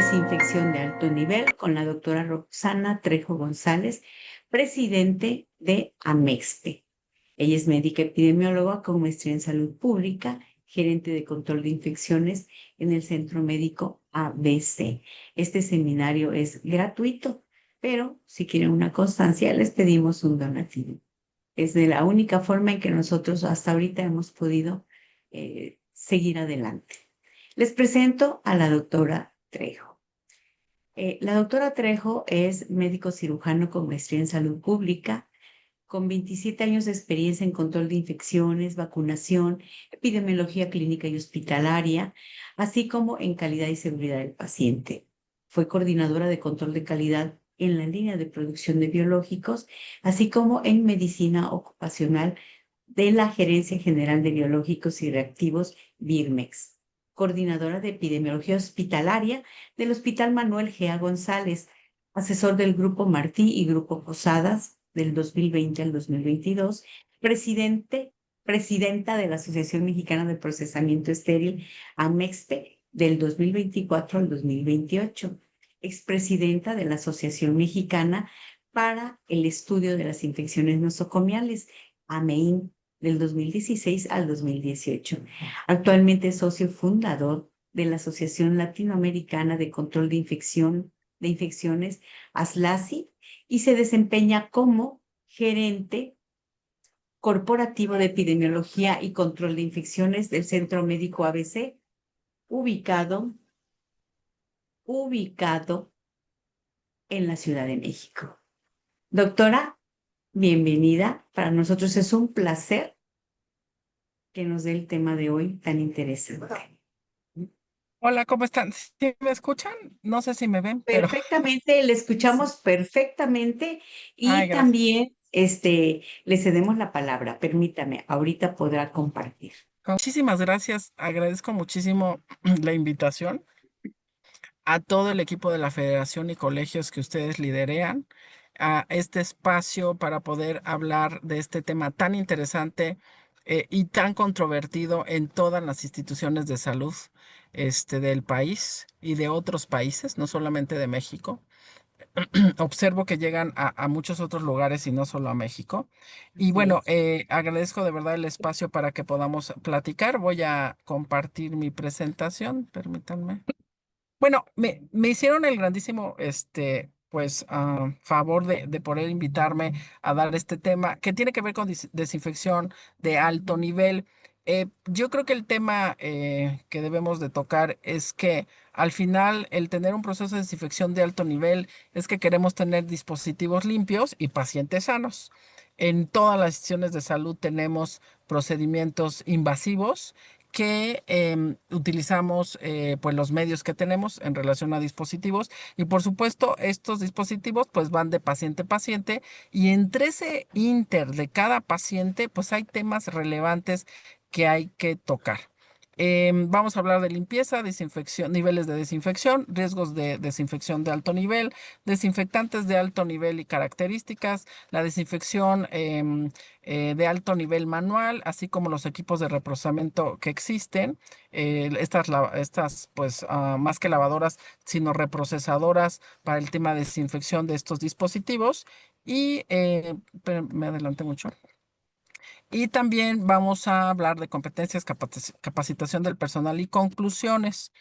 desinfección de alto nivel con la doctora Roxana Trejo González, presidente de AMEXPE. Ella es médica epidemióloga con maestría en salud pública, gerente de control de infecciones en el Centro Médico ABC. Este seminario es gratuito, pero si quieren una constancia, les pedimos un donativo. Es de la única forma en que nosotros hasta ahorita hemos podido seguir adelante. Les presento a la doctora Trejo. La doctora Trejo es médico cirujano con maestría en salud pública, con 27 años de experiencia en control de infecciones, vacunación, epidemiología clínica y hospitalaria, así como en calidad y seguridad del paciente. Fue coordinadora de control de calidad en la línea de producción de biológicos, así como en medicina ocupacional de la Gerencia General de Biológicos y Reactivos, Birmex. Coordinadora de epidemiología hospitalaria del Hospital Manuel G. González, asesor del Grupo Martí y Grupo Posadas del 2020 al 2022, presidenta de la Asociación Mexicana de Procesamiento Estéril, AMEXPE, del 2024 al 2028, expresidenta de la Asociación Mexicana para el Estudio de las Infecciones Nosocomiales, AMEIN, del 2016 al 2018. Actualmente es socio fundador de la Asociación Latinoamericana de Control de Infecciones, ASLACI, y se desempeña como gerente corporativo de epidemiología y control de infecciones del Centro Médico ABC, ubicado en la Ciudad de México. Doctora, bienvenida. Para nosotros es un placer que nos dé el tema de hoy tan interesante. Hola, ¿cómo están? ¿Sí me escuchan? No sé si me ven, pero... Perfectamente, le escuchamos perfectamente Ay, y gracias. también le cedemos la palabra. Permítame, ahorita podrá compartir. Muchísimas gracias. Agradezco muchísimo la invitación a todo el equipo de la Federación y colegios que ustedes liderean a este espacio para poder hablar de este tema tan interesante y tan controvertido en todas las instituciones de salud del país y de otros países, no solamente de México. Observo que llegan a muchos otros lugares y no solo a México. Y Así bueno, es. agradezco de verdad el espacio para que podamos platicar. Voy a compartir mi presentación, permítanme. Bueno, me hicieron el grandísimo, favor de poder invitarme a dar este tema que tiene que ver con desinfección de alto nivel. Yo creo que el tema que debemos de tocar es que al final el tener un proceso de desinfección de alto nivel es que queremos tener dispositivos limpios y pacientes sanos. En todas las instituciones de salud tenemos procedimientos invasivos que utilizamos pues los medios que tenemos en relación a dispositivos y por supuesto estos dispositivos pues van de paciente a paciente y entre ese inter de cada paciente pues hay temas relevantes que hay que tocar. Vamos a hablar de limpieza, desinfección, niveles de desinfección, riesgos de desinfección de alto nivel, desinfectantes de alto nivel y características, la desinfección de alto nivel manual, así como los equipos de reprocesamiento que existen, estas pues más que lavadoras, sino reprocesadoras para el tema de desinfección de estos dispositivos. Y pero me adelanté mucho. Y también vamos a hablar de competencias, capacitación del personal y conclusiones.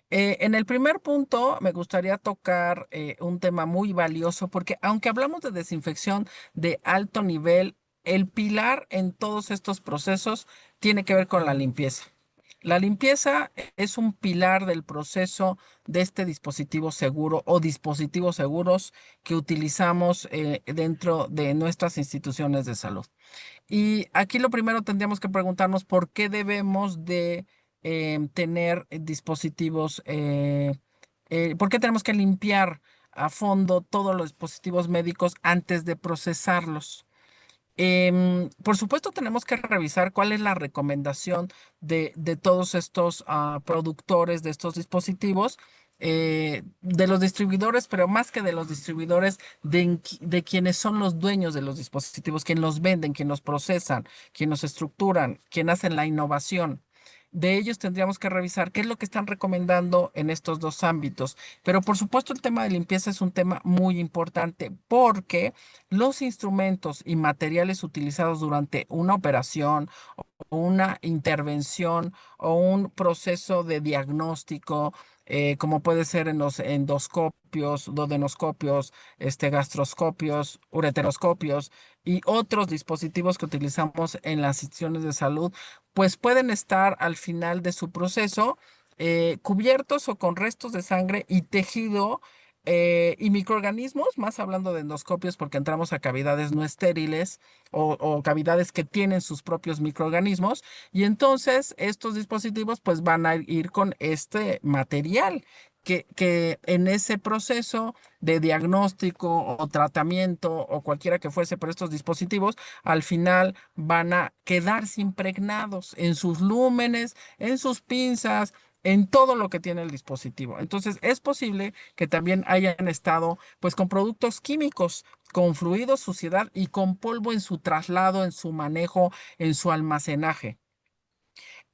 En el primer punto me gustaría tocar un tema muy valioso porque aunque hablamos de desinfección de alto nivel, el pilar en todos estos procesos tiene que ver con la limpieza. La limpieza es un pilar del proceso de este dispositivo seguro o dispositivos seguros que utilizamos dentro de nuestras instituciones de salud. Y aquí lo primero tendríamos que preguntarnos por qué debemos de tener dispositivos, por qué tenemos que limpiar a fondo todos los dispositivos médicos antes de procesarlos. Por supuesto, tenemos que revisar cuál es la recomendación de todos estos productores de estos dispositivos, de los distribuidores, pero más que de los distribuidores, de quienes son los dueños de los dispositivos, quienes los venden, quienes los procesan, quienes los estructuran, quienes hacen la innovación. de ellos tendríamos que revisar qué es lo que están recomendando en estos dos ámbitos. Pero por supuesto el tema de limpieza es un tema muy importante porque los instrumentos y materiales utilizados durante una operación, una intervención o un proceso de diagnóstico, como puede ser en los endoscopios, duodenoscopios, gastroscopios, ureteroscopios y otros dispositivos que utilizamos en las instituciones de salud, pues pueden estar al final de su proceso cubiertos o con restos de sangre y tejido. Y microorganismos, más hablando de endoscopios porque entramos a cavidades no estériles o cavidades que tienen sus propios microorganismos. Y entonces estos dispositivos pues van a ir con este material que en ese proceso de diagnóstico o tratamiento o cualquiera que fuese por estos dispositivos, al final van a quedarse impregnados en sus lúmenes, en sus pinzas, en todo lo que tiene el dispositivo. Entonces es posible que también hayan estado pues con productos químicos, con fluidos, suciedad y con polvo en su traslado, en su manejo, en su almacenaje.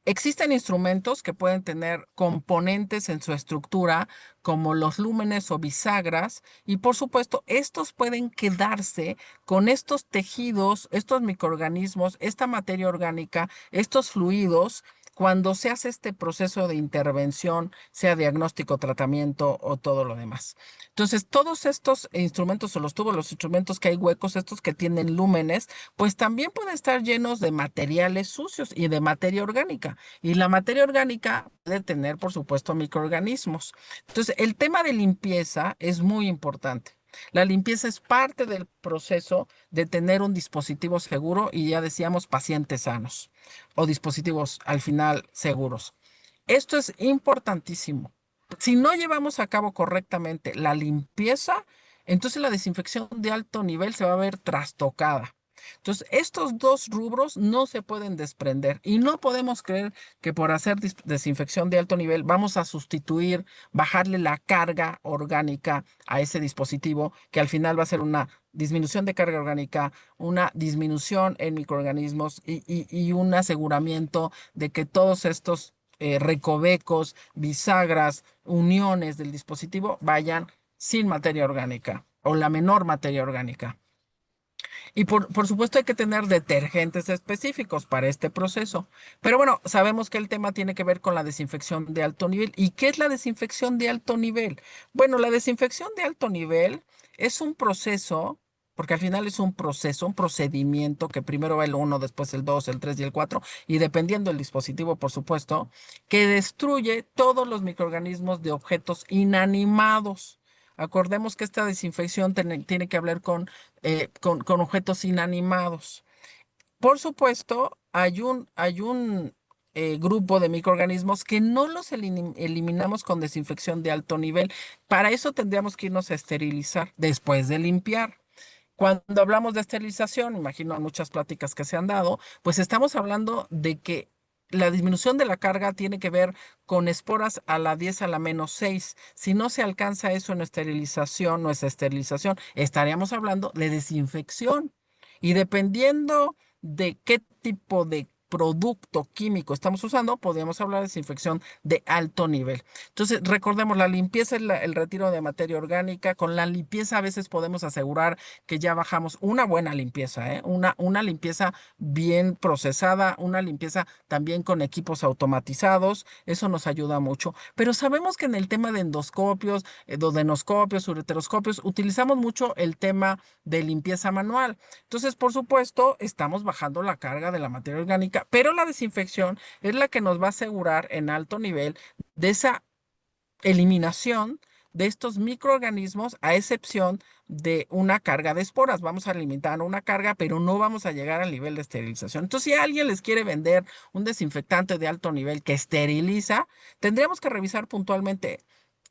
Existen instrumentos que pueden tener componentes en su estructura, como los lúmenes o bisagras, y por supuesto, estos pueden quedarse con estos tejidos, estos microorganismos, esta materia orgánica, estos fluidos, cuando se hace este proceso de intervención, sea diagnóstico, tratamiento o todo lo demás. Entonces, todos estos instrumentos o los tubos, los instrumentos que hay huecos, estos que tienen lúmenes, pues también pueden estar llenos de materiales sucios y de materia orgánica. Y la materia orgánica puede tener, por supuesto, microorganismos. Entonces, el tema de limpieza es muy importante. La limpieza es parte del proceso de tener un dispositivo seguro y ya decíamos pacientes sanos o dispositivos al final seguros. Esto es importantísimo. Si no llevamos a cabo correctamente la limpieza, entonces la desinfección de alto nivel se va a ver trastocada. Entonces, estos dos rubros no se pueden desprender y no podemos creer que por hacer desinfección de alto nivel vamos a sustituir, bajarle la carga orgánica a ese dispositivo, que al final va a ser una disminución de carga orgánica, una disminución en microorganismos y un aseguramiento de que todos estos recovecos, bisagras, uniones del dispositivo vayan sin materia orgánica o la menor materia orgánica. Y por supuesto hay que tener detergentes específicos para este proceso. Pero bueno, sabemos que el tema tiene que ver con la desinfección de alto nivel. ¿Y qué es la desinfección de alto nivel? Bueno, la desinfección de alto nivel es un proceso, porque al final es un proceso, un procedimiento que primero va el uno, después el 2, el 3 y el 4, y dependiendo del dispositivo, por supuesto, que destruye todos los microorganismos de objetos inanimados. Acordemos que esta desinfección tiene que hablar con objetos inanimados. Por supuesto, hay un grupo de microorganismos que no los eliminamos con desinfección de alto nivel. Para eso tendríamos que irnos a esterilizar después de limpiar. Cuando hablamos de esterilización, imagino en muchas pláticas que se han dado, pues estamos hablando de que la disminución de la carga tiene que ver con esporas a la 10 a la menos 6. Si no se alcanza eso en esterilización, no es esterilización, estaríamos hablando de desinfección. Y dependiendo de qué tipo de producto químico estamos usando, podríamos hablar de desinfección de alto nivel. Entonces, recordemos, la limpieza es el retiro de materia orgánica. Con la limpieza a veces podemos asegurar que ya bajamos una buena limpieza, ¿eh? Una limpieza bien procesada, una limpieza también con equipos automatizados. Eso nos ayuda mucho. Pero sabemos que en el tema de endoscopios, duodenoscopios, ureteroscopios, utilizamos mucho el tema de limpieza manual. Entonces, por supuesto, estamos bajando la carga de la materia orgánica, pero la desinfección es la que nos va a asegurar en alto nivel de esa eliminación de estos microorganismos, a excepción de una carga de esporas. Vamos a limitar una carga, pero no vamos a llegar al nivel de esterilización. Entonces, si alguien les quiere vender un desinfectante de alto nivel que esteriliza, tendríamos que revisar puntualmente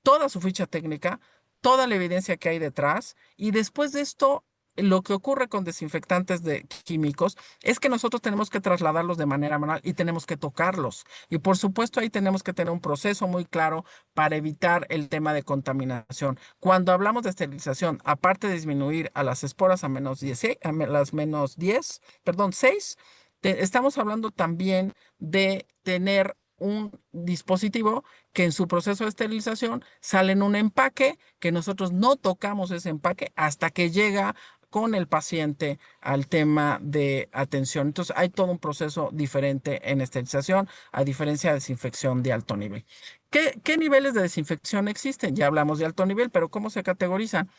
toda su ficha técnica, toda la evidencia que hay detrás, y después de esto, lo que ocurre con desinfectantes de químicos es que nosotros tenemos que trasladarlos de manera manual y tenemos que tocarlos. Y por supuesto ahí tenemos que tener un proceso muy claro para evitar el tema de contaminación. Cuando hablamos de esterilización, aparte de disminuir a las esporas a menos 10, las menos 10, perdón, 6, estamos hablando también de tener un dispositivo que en su proceso de esterilización sale en un empaque, que nosotros no tocamos ese empaque hasta que llega con el paciente al tema de atención. Entonces, hay todo un proceso diferente en esterilización, a diferencia de desinfección de alto nivel. ¿Qué niveles de desinfección existen? Ya hablamos de alto nivel, pero ¿cómo se categorizan?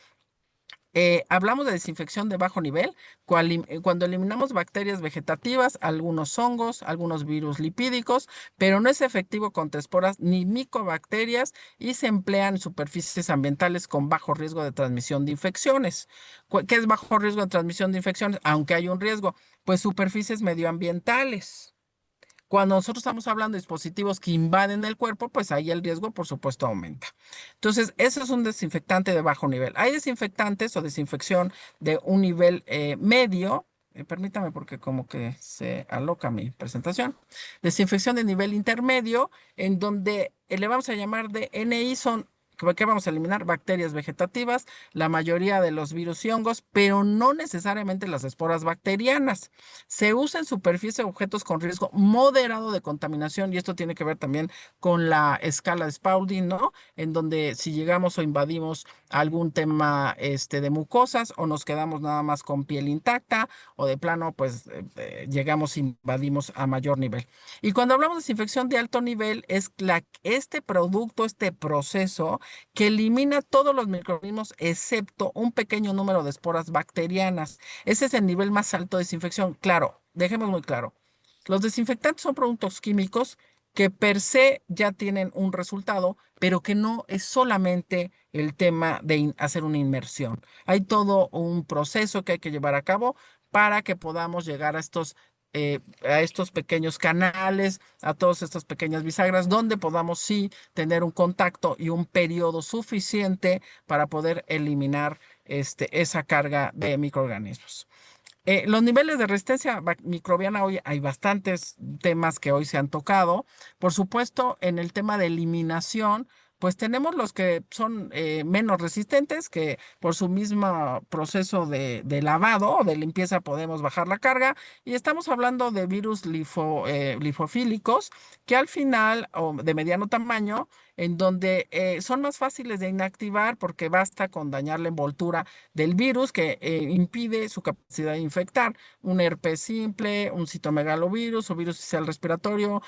Hablamos de desinfección de bajo nivel cuando eliminamos bacterias vegetativas, algunos hongos, algunos virus lipídicos, pero no es efectivo contra esporas ni micobacterias y se emplean en superficies ambientales con bajo riesgo de transmisión de infecciones. ¿Qué es bajo riesgo de transmisión de infecciones? Aunque hay un riesgo, pues superficies medioambientales. Cuando nosotros estamos hablando de dispositivos que invaden el cuerpo, pues ahí el riesgo, por supuesto, aumenta. Entonces, eso es un desinfectante de bajo nivel. Hay desinfectantes o desinfección de un nivel medio. Permítame porque como que se aloca mi presentación. Desinfección de nivel intermedio, en donde le vamos a llamar de NI son. ¿Qué vamos a eliminar? Bacterias vegetativas, la mayoría de los virus y hongos, pero no necesariamente las esporas bacterianas. Se usa en superficie objetos con riesgo moderado de contaminación y esto tiene que ver también con la escala de Spaulding, ¿no? En donde si llegamos o invadimos algún tema de mucosas o nos quedamos nada más con piel intacta o de plano pues llegamos e invadimos a mayor nivel. Y cuando hablamos de desinfección de alto nivel es este producto, este proceso que elimina todos los microorganismos excepto un pequeño número de esporas bacterianas. Ese es el nivel más alto de desinfección. Claro, dejemos muy claro. Los desinfectantes son productos químicos que per se ya tienen un resultado, pero que no es solamente el tema de hacer una inmersión. Hay todo un proceso que hay que llevar a cabo para que podamos llegar a estos pequeños canales, a todas estas pequeñas bisagras, donde podamos sí tener un contacto y un periodo suficiente para poder eliminar esa carga de microorganismos. Los niveles de resistencia microbiana, hoy hay bastantes temas que hoy se han tocado. Por supuesto, en el tema de eliminación, pues tenemos los que son menos resistentes, que por su mismo proceso de lavado o de limpieza podemos bajar la carga. Y estamos hablando de virus lifofílicos, que al final, o de mediano tamaño, en donde son más fáciles de inactivar porque basta con dañar la envoltura del virus que impide su capacidad de infectar. Un herpes simple, un citomegalovirus o virus social respiratorio,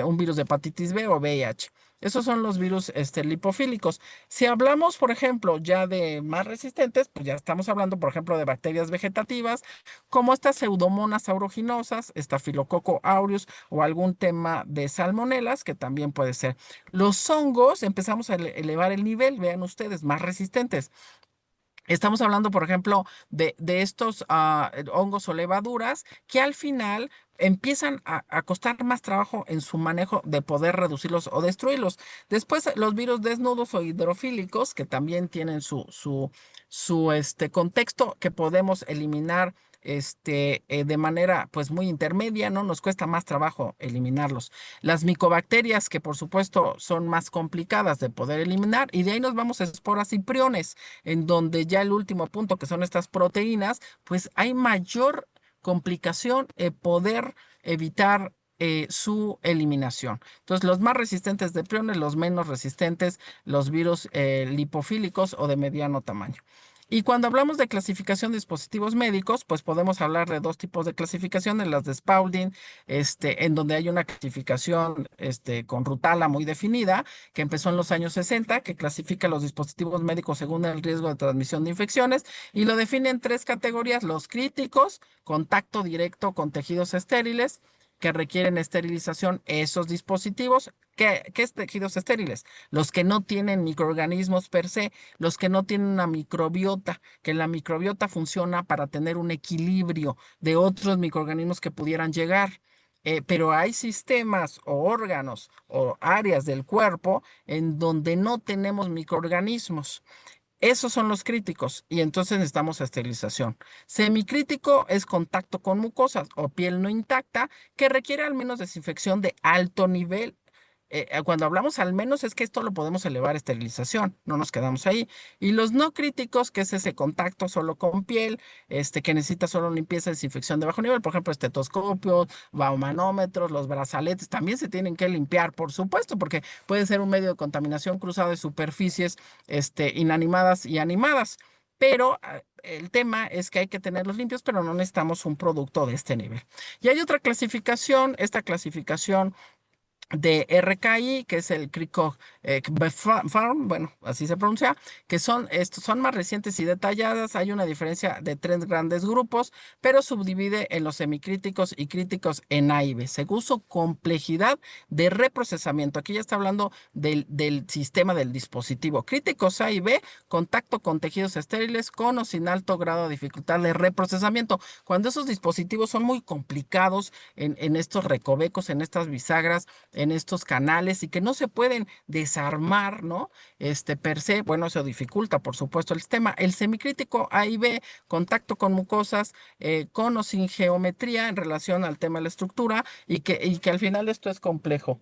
un virus de hepatitis B o VIH. Esos son los virus lipofílicos. Si hablamos, por ejemplo, ya de más resistentes, pues ya estamos hablando, por ejemplo, de bacterias vegetativas, como estas pseudomonas aeruginosas, Staphylococcus aureus o algún tema de salmonelas, que también puede ser. Los hongos, empezamos a elevar el nivel, vean ustedes, más resistentes. Estamos hablando, por ejemplo, de estos hongos o levaduras que al final empiezan a costar más trabajo en su manejo de poder reducirlos o destruirlos. Después, los virus desnudos o hidrofílicos, que también tienen su contexto que podemos eliminar de manera pues muy intermedia, ¿no? Nos cuesta más trabajo eliminarlos. Las micobacterias, que por supuesto son más complicadas de poder eliminar, y de ahí nos vamos a esporas y priones en donde ya el último punto, que son estas proteínas, pues hay mayor complicación poder evitar su eliminación. Entonces, los más resistentes de priones, los menos resistentes, los virus lipofílicos o de mediano tamaño. Y cuando hablamos de clasificación de dispositivos médicos, pues podemos hablar de dos tipos de clasificaciones, las de Spaulding, en donde hay una clasificación con Rutala muy definida, que empezó en los años 60, que clasifica los dispositivos médicos según el riesgo de transmisión de infecciones, y lo define en tres categorías: los críticos, contacto directo con tejidos estériles, que requieren esterilización, esos dispositivos. ¿Qué es tejidos estériles? Los que no tienen microorganismos per se, los que no tienen una microbiota, que la microbiota funciona para tener un equilibrio de otros microorganismos que pudieran llegar. Pero hay sistemas o órganos o áreas del cuerpo en donde no tenemos microorganismos. Esos son los críticos y entonces necesitamos esterilización. Semicrítico es contacto con mucosas o piel no intacta que requiere al menos desinfección de alto nivel. cuando hablamos al menos es que esto lo podemos elevar a esterilización, no nos quedamos ahí. Y los no críticos, que es ese contacto solo con piel, que necesita solo limpieza, desinfección de bajo nivel, por ejemplo, estetoscopios, baumanómetros, los brazaletes, también se tienen que limpiar, por supuesto, porque puede ser un medio de contaminación cruzado de superficies, inanimadas y animadas. Pero el tema es que hay que tenerlos limpios, pero no necesitamos un producto de este nivel. Y hay otra clasificación, esta clasificación de RKI, que es el Crico Farm, bueno, así se pronuncia, que estos son más recientes y detalladas. Hay una diferencia de tres grandes grupos, pero subdivide en los semicríticos y críticos en A y B, según su complejidad de reprocesamiento. Aquí ya está hablando del sistema del dispositivo. Críticos A y B, contacto con tejidos estériles con o sin alto grado de dificultad de reprocesamiento. Cuando esos dispositivos son muy complicados en estos recovecos, en estas bisagras, en estos canales y que no se pueden desarmar, ¿no? Per se, bueno, eso dificulta, por supuesto, el sistema. El semicrítico A y B, contacto con mucosas, con o sin geometría en relación al tema de la estructura y que al final esto es complejo.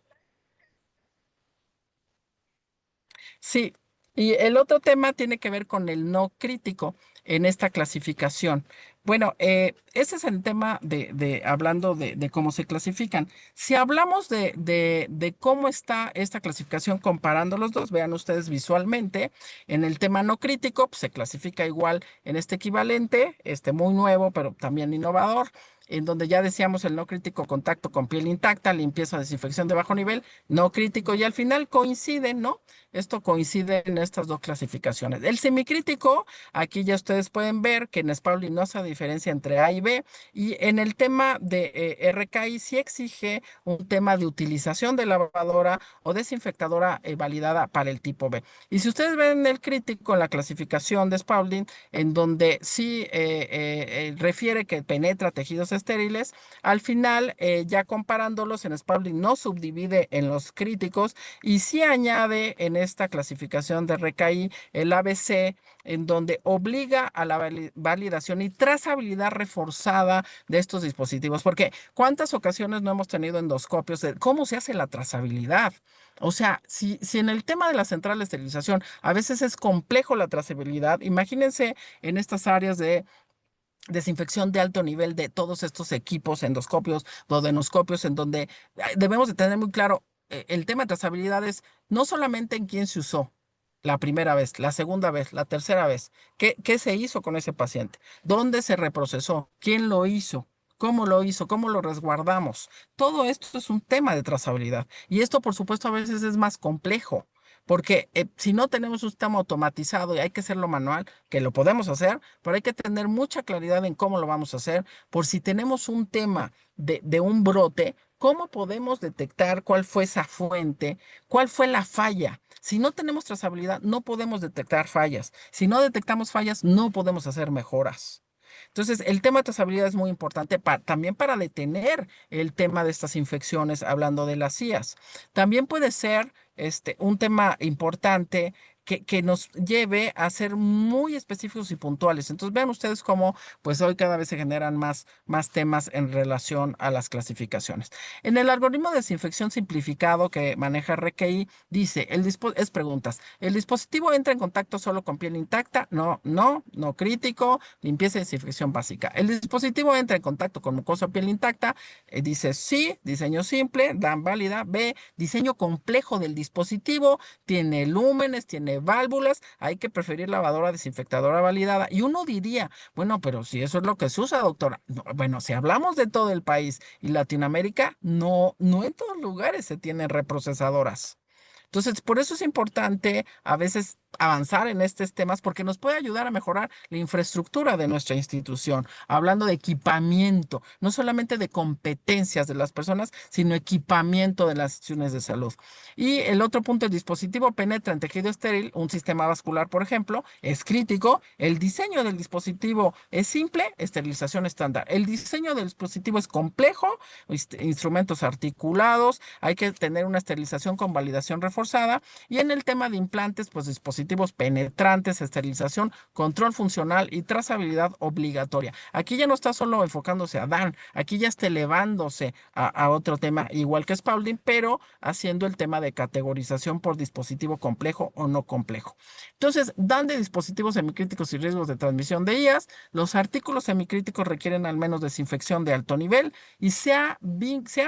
Sí, y el otro tema tiene que ver con el no crítico en esta clasificación. Bueno, ese es el tema hablando de cómo se clasifican. Si hablamos de cómo está esta clasificación comparando los dos, vean ustedes visualmente, en el tema no crítico, pues, se clasifica igual en este equivalente, muy nuevo, pero también innovador, en donde ya decíamos el no crítico, contacto con piel intacta, limpieza, desinfección de bajo nivel, no crítico, y al final coinciden, ¿no? Esto coincide en estas dos clasificaciones. El semicrítico, aquí ya ustedes pueden ver que en Spaulding no se diferencia entre A y B, y en el tema de RKI sí exige un tema de utilización de lavadora o desinfectadora validada para el tipo B. Y si ustedes ven el crítico en la clasificación de Spaulding, en donde sí refiere que penetra tejidos estériles, al final, ya comparándolos, en Spaulding no subdivide en los críticos y sí añade en esta clasificación de RKI el ABC, en donde obliga a la validación y trazabilidad reforzada de estos dispositivos. Porque ¿cuántas ocasiones no hemos tenido endoscopios de cómo se hace la trazabilidad? O sea, si en el tema de la central de esterilización a veces es complejo la trazabilidad, imagínense en estas áreas de desinfección de alto nivel de todos estos equipos, endoscopios, duodenoscopios, en donde debemos de tener muy claro, el tema de trazabilidad es no solamente en quién se usó la primera vez, la segunda vez, la tercera vez, qué se hizo con ese paciente, dónde se reprocesó, quién lo hizo. ¿Cómo lo hizo? ¿Cómo lo resguardamos? Todo esto es un tema de trazabilidad. Y esto, por supuesto, a veces es más complejo. Porque si no tenemos un sistema automatizado y hay que hacerlo manual, que lo podemos hacer, pero hay que tener mucha claridad en cómo lo vamos a hacer. Por si tenemos un tema de un brote, ¿cómo podemos detectar cuál fue esa fuente? ¿Cuál fue la falla? Si no tenemos trazabilidad, no podemos detectar fallas. Si no detectamos fallas, no podemos hacer mejoras. Entonces, el tema de trazabilidad es muy importante también para detener el tema de estas infecciones, hablando de las CIAs. También puede ser un tema importante que nos lleve a ser muy específicos y puntuales. Entonces, vean ustedes cómo, pues hoy cada vez se generan más temas en relación a las clasificaciones. En el algoritmo de desinfección simplificado que maneja RKI, dice, es preguntas, ¿el dispositivo entra en contacto solo con piel intacta? No, no, no crítico, limpieza y desinfección básica. ¿El dispositivo entra en contacto con mucosa o piel intacta? Dice sí, diseño simple, dan válida. B, diseño complejo del dispositivo, tiene lúmenes, tiene válvulas, hay que preferir lavadora desinfectadora validada. Y uno diría, bueno, pero si eso es lo que se usa, doctora. No, bueno, si hablamos de todo el país y Latinoamérica, no, no en todos lugares se tienen reprocesadoras. Entonces, por eso es importante a veces avanzar en estos temas porque nos puede ayudar a mejorar la infraestructura de nuestra institución, hablando de equipamiento, no solamente de competencias de las personas, sino equipamiento de las instituciones de salud. Y el otro punto, el dispositivo penetra en tejido estéril, un sistema vascular, por ejemplo, es crítico. El diseño del dispositivo es simple, esterilización estándar. El diseño del dispositivo es complejo, instrumentos articulados, hay que tener una esterilización con validación reforzada. Y en el tema de implantes, pues dispositivos dispositivos penetrantes, esterilización, control funcional y trazabilidad obligatoria. Aquí ya no está solo enfocándose a Dan, aquí ya está elevándose a otro tema, igual que Spalding, pero haciendo el tema de categorización por dispositivo complejo o no complejo. Entonces, dan de dispositivos semicríticos y riesgos de transmisión de IAS. Los artículos semicríticos requieren al menos desinfección de alto nivel y se han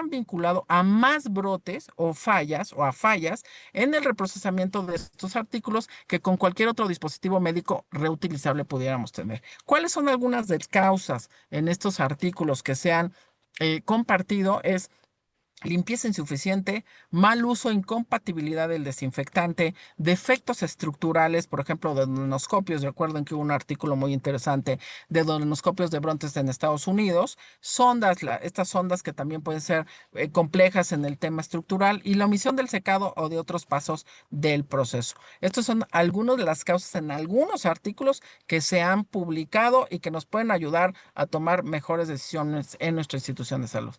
vinculado a más brotes o a fallas en el reprocesamiento de estos artículos que con cualquier otro dispositivo médico reutilizable pudiéramos tener. ¿Cuáles son algunas de las causas en estos artículos que se han compartido? Es limpieza insuficiente, mal uso e incompatibilidad del desinfectante, defectos estructurales, por ejemplo, de duodenoscopios. Recuerden que hubo un artículo muy interesante de duodenoscopios de Brontes en Estados Unidos, sondas, estas sondas que también pueden ser complejas en el tema estructural y la omisión del secado o de otros pasos del proceso. Estos son algunas de las causas en algunos artículos que se han publicado y que nos pueden ayudar a tomar mejores decisiones en nuestra institución de salud.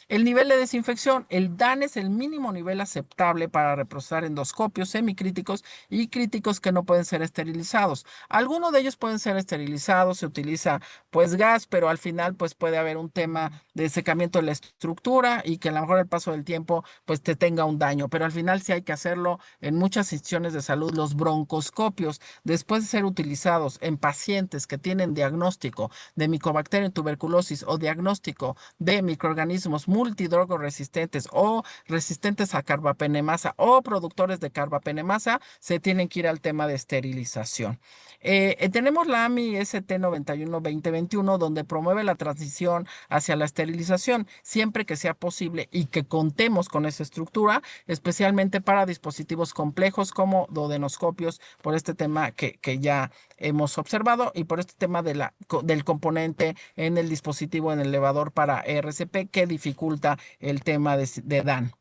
El nivel de desinfección, el DAN es el mínimo nivel aceptable para reprocesar endoscopios semicríticos y críticos que no pueden ser esterilizados. Algunos de ellos pueden ser esterilizados, se utiliza pues gas, pero al final pues puede haber un tema de secamiento de la estructura y que a lo mejor el paso del tiempo pues te tenga un daño, pero al final sí hay que hacerlo en muchas instituciones de salud. Los broncoscopios, después de ser utilizados en pacientes que tienen diagnóstico de Mycobacterium tuberculosis o diagnóstico de microorganismos multidrogoresistentes o resistentes a carbapenemasa o productores de carbapenemasa, se tienen que ir al tema de esterilización. Tenemos la AMI ST 91-2021, donde promueve la transición hacia la esterilización siempre que sea posible y que contemos con esa estructura, especialmente para dispositivos complejos como duodenoscopios, por este tema que ya hemos observado y por este tema del componente en el dispositivo en el elevador para RCP que dificulta el tema de DAN.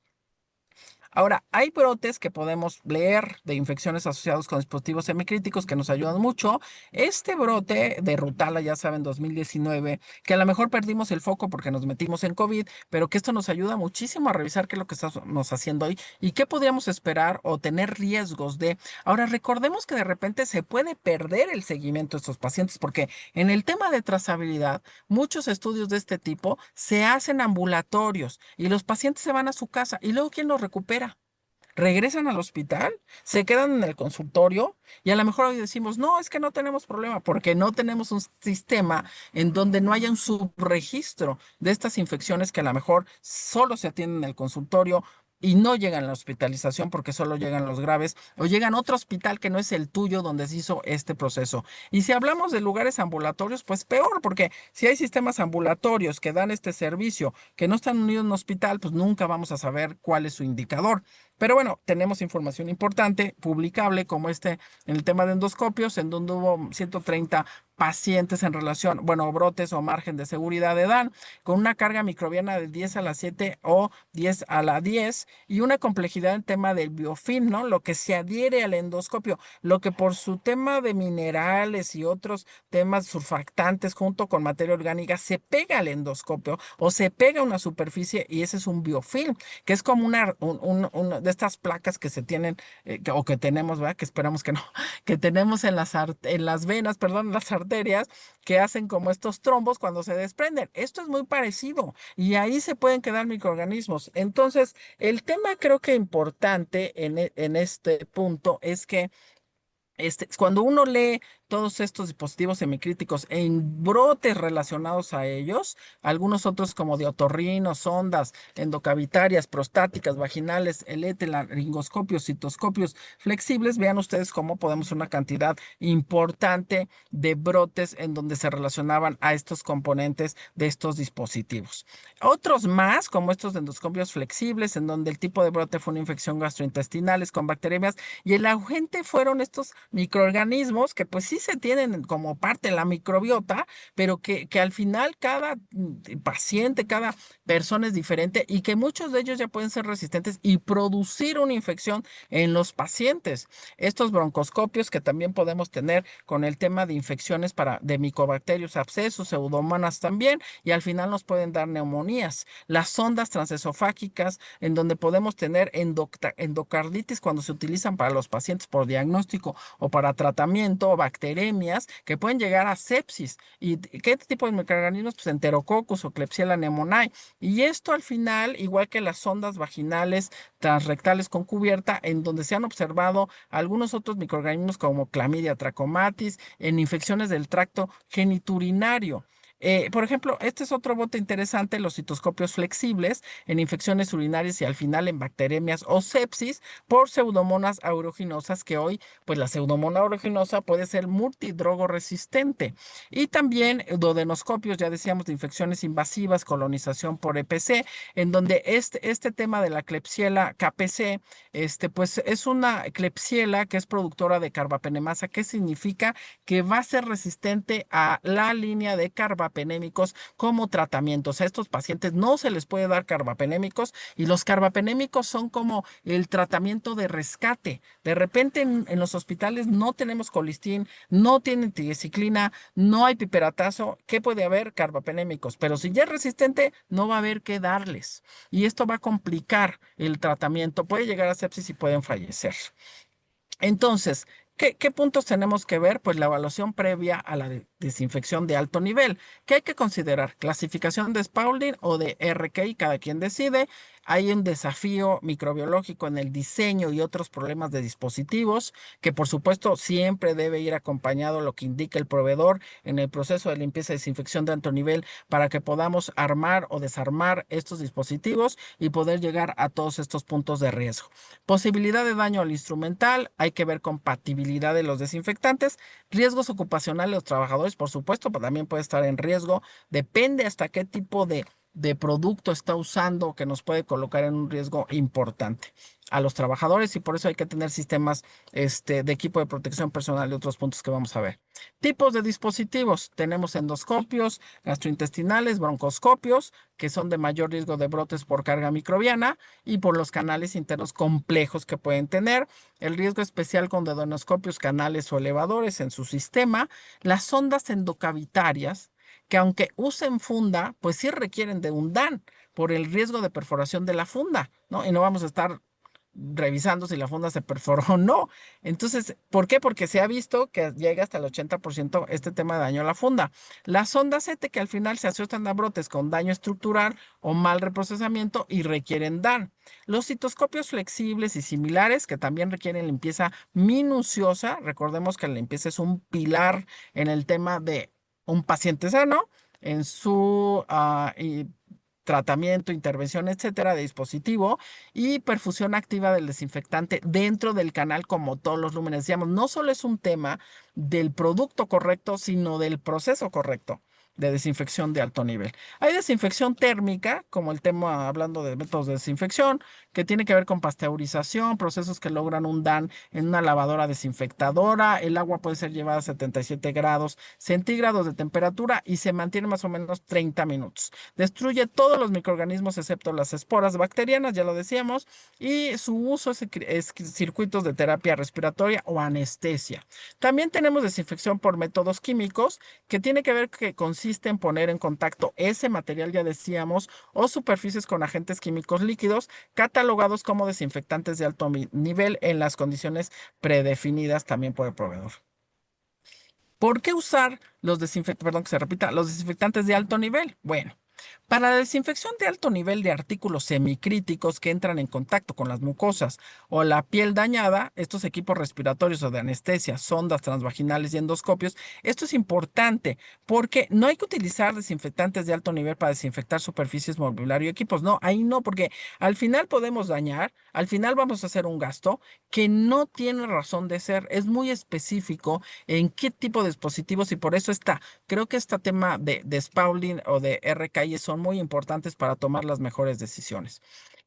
Ahora, hay brotes que podemos leer de infecciones asociadas con dispositivos semicríticos que nos ayudan mucho. Este brote de Rutala, ya saben, 2019, que a lo mejor perdimos el foco porque nos metimos en COVID, pero que esto nos ayuda muchísimo a revisar qué es lo que estamos haciendo hoy y qué podríamos esperar o tener riesgos de. Ahora, recordemos que de repente se puede perder el seguimiento de estos pacientes porque en el tema de trazabilidad, muchos estudios de este tipo se hacen ambulatorios y los pacientes se van a su casa y luego ¿quién los recupera? Regresan al hospital, se quedan en el consultorio y a lo mejor hoy decimos, no, es que no tenemos problema porque no tenemos un sistema en donde no haya un subregistro de estas infecciones que a lo mejor solo se atienden en el consultorio y no llegan a la hospitalización porque solo llegan los graves o llegan a otro hospital que no es el tuyo donde se hizo este proceso. Y si hablamos de lugares ambulatorios, pues peor, porque si hay sistemas ambulatorios que dan este servicio que no están unidos a un hospital, pues nunca vamos a saber cuál es su indicador. Pero bueno, tenemos información importante, publicable, como en el tema de endoscopios, en donde hubo 130 pacientes en relación, bueno, brotes o margen de seguridad de DAN, con una carga microbiana de 10 a la 7 o 10 a la 10 y una complejidad en tema del biofilm, ¿no? Lo que se adhiere al endoscopio, lo que por su tema de minerales y otros temas surfactantes junto con materia orgánica se pega al endoscopio o se pega a una superficie y ese es un biofilm, que es como una de estas placas que se tienen o que tenemos, ¿verdad? Que esperamos que no, que tenemos en las venas, perdón, en las arterias, que hacen como estos trombos cuando se desprenden. Esto es muy parecido y ahí se pueden quedar microorganismos. Entonces, el tema creo que importante en este punto es que cuando uno lee todos estos dispositivos semicríticos en brotes relacionados a ellos, algunos otros como de otorrino, sondas endocavitarias, prostáticas, vaginales, laringoscopios, citoscopios flexibles, vean ustedes cómo podemos una cantidad importante de brotes en donde se relacionaban a estos componentes de estos dispositivos. Otros más, como estos de endoscopios flexibles, en donde el tipo de brote fue una infección gastrointestinales con bacterias y el agente fueron estos microorganismos que pues sí se tienen como parte de la microbiota, pero que al final cada paciente, cada persona es diferente y que muchos de ellos ya pueden ser resistentes y producir una infección en los pacientes. Estos broncoscopios que también podemos tener con el tema de infecciones de micobacterios, abscesos, pseudomonas también, y al final nos pueden dar neumonías. Las sondas transesofágicas, en donde podemos tener endocarditis cuando se utilizan para los pacientes por diagnóstico o para tratamiento, o bacteremias que pueden llegar a sepsis. ¿Y qué tipo de microorganismos? Pues Enterococcus o Klebsiella pneumoniae. Y esto al final, igual que las sondas vaginales transrectales con cubierta, en donde se han observado algunos otros microorganismos como Clamidia trachomatis en infecciones del tracto geniturinario. Por ejemplo, este es otro bote interesante, los citoscopios flexibles en infecciones urinarias y al final en bacteremias o sepsis por pseudomonas aeruginosas, que hoy, pues la pseudomona aeruginosa puede ser multidrogo resistente. Y también duodenoscopios, ya decíamos, de infecciones invasivas, colonización por EPC, en donde este tema de la Klebsiella KPC, pues es una Klebsiella que es productora de carbapenemasa, que significa que va a ser resistente a la línea de carbapenémicos como tratamientos. A estos pacientes no se les puede dar carbapenémicos y los carbapenémicos son como el tratamiento de rescate. De repente en los hospitales no tenemos colistín, no tienen tigecyclina, no hay piperatazo. ¿Qué puede haber? Carbapenémicos. Pero si ya es resistente, no va a haber qué darles. Y esto va a complicar el tratamiento. Puede llegar a sepsis y pueden fallecer. Entonces, ¿qué puntos tenemos que ver? Pues la evaluación previa a la desinfección de alto nivel. ¿Qué hay que considerar? Clasificación de Spaulding o de RKI, cada quien decide. Hay un desafío microbiológico en el diseño y otros problemas de dispositivos, que por supuesto siempre debe ir acompañado lo que indica el proveedor en el proceso de limpieza y desinfección de alto nivel para que podamos armar o desarmar estos dispositivos y poder llegar a todos estos puntos de riesgo. Posibilidad de daño al instrumental, hay que ver compatibilidad de los desinfectantes, riesgos ocupacionales de los trabajadores, por supuesto, pero también puede estar en riesgo, depende hasta qué tipo de producto está usando que nos puede colocar en un riesgo importante a los trabajadores y por eso hay que tener sistemas de equipo de protección personal y otros puntos que vamos a ver. Tipos de dispositivos, tenemos endoscopios, gastrointestinales, broncoscopios, que son de mayor riesgo de brotes por carga microbiana y por los canales internos complejos que pueden tener, el riesgo especial con duodenoscopios, canales o elevadores en su sistema, las sondas endocavitarias, que aunque usen funda, pues sí requieren de un DAN por el riesgo de perforación de la funda, ¿no? Y no vamos a estar revisando si la funda se perforó o no. Entonces, ¿por qué? Porque se ha visto que llega hasta el 80% este tema de daño a la funda. Las sondas CT que al final se asocian a brotes con daño estructural o mal reprocesamiento y requieren DAN. Los citoscopios flexibles y similares que también requieren limpieza minuciosa. Recordemos que la limpieza es un pilar en el tema de un paciente sano en su tratamiento, intervención, etcétera, de dispositivo y perfusión activa del desinfectante dentro del canal como todos los lúmenes. Decíamos, no solo es un tema del producto correcto, sino del proceso correcto de desinfección de alto nivel. Hay desinfección térmica, como el tema hablando de métodos de desinfección, que tiene que ver con pasteurización, procesos que logran un DAN en una lavadora desinfectadora. El agua puede ser llevada a 77 grados centígrados de temperatura y se mantiene más o menos 30 minutos. Destruye todos los microorganismos excepto las esporas bacterianas, ya lo decíamos, y su uso es circuitos de terapia respiratoria o anestesia. También tenemos desinfección por métodos químicos, que tiene que ver que consiste en poner en contacto ese material, ya decíamos, o superficies con agentes químicos líquidos, catalogados como desinfectantes de alto nivel en las condiciones predefinidas también por el proveedor. ¿Por qué usar los desinfectantes, perdón que se repita, los desinfectantes de alto nivel? Bueno, para la desinfección de alto nivel de artículos semicríticos que entran en contacto con las mucosas o la piel dañada, estos equipos respiratorios o de anestesia, sondas transvaginales y endoscopios, esto es importante porque no hay que utilizar desinfectantes de alto nivel para desinfectar superficies mobiliario y equipos. No, ahí no, porque al final podemos dañar, al final vamos a hacer un gasto que no tiene razón de ser. Es muy específico en qué tipo de dispositivos y por eso está. Creo que este tema de Spaulding o de RKI son muy importantes para tomar las mejores decisiones.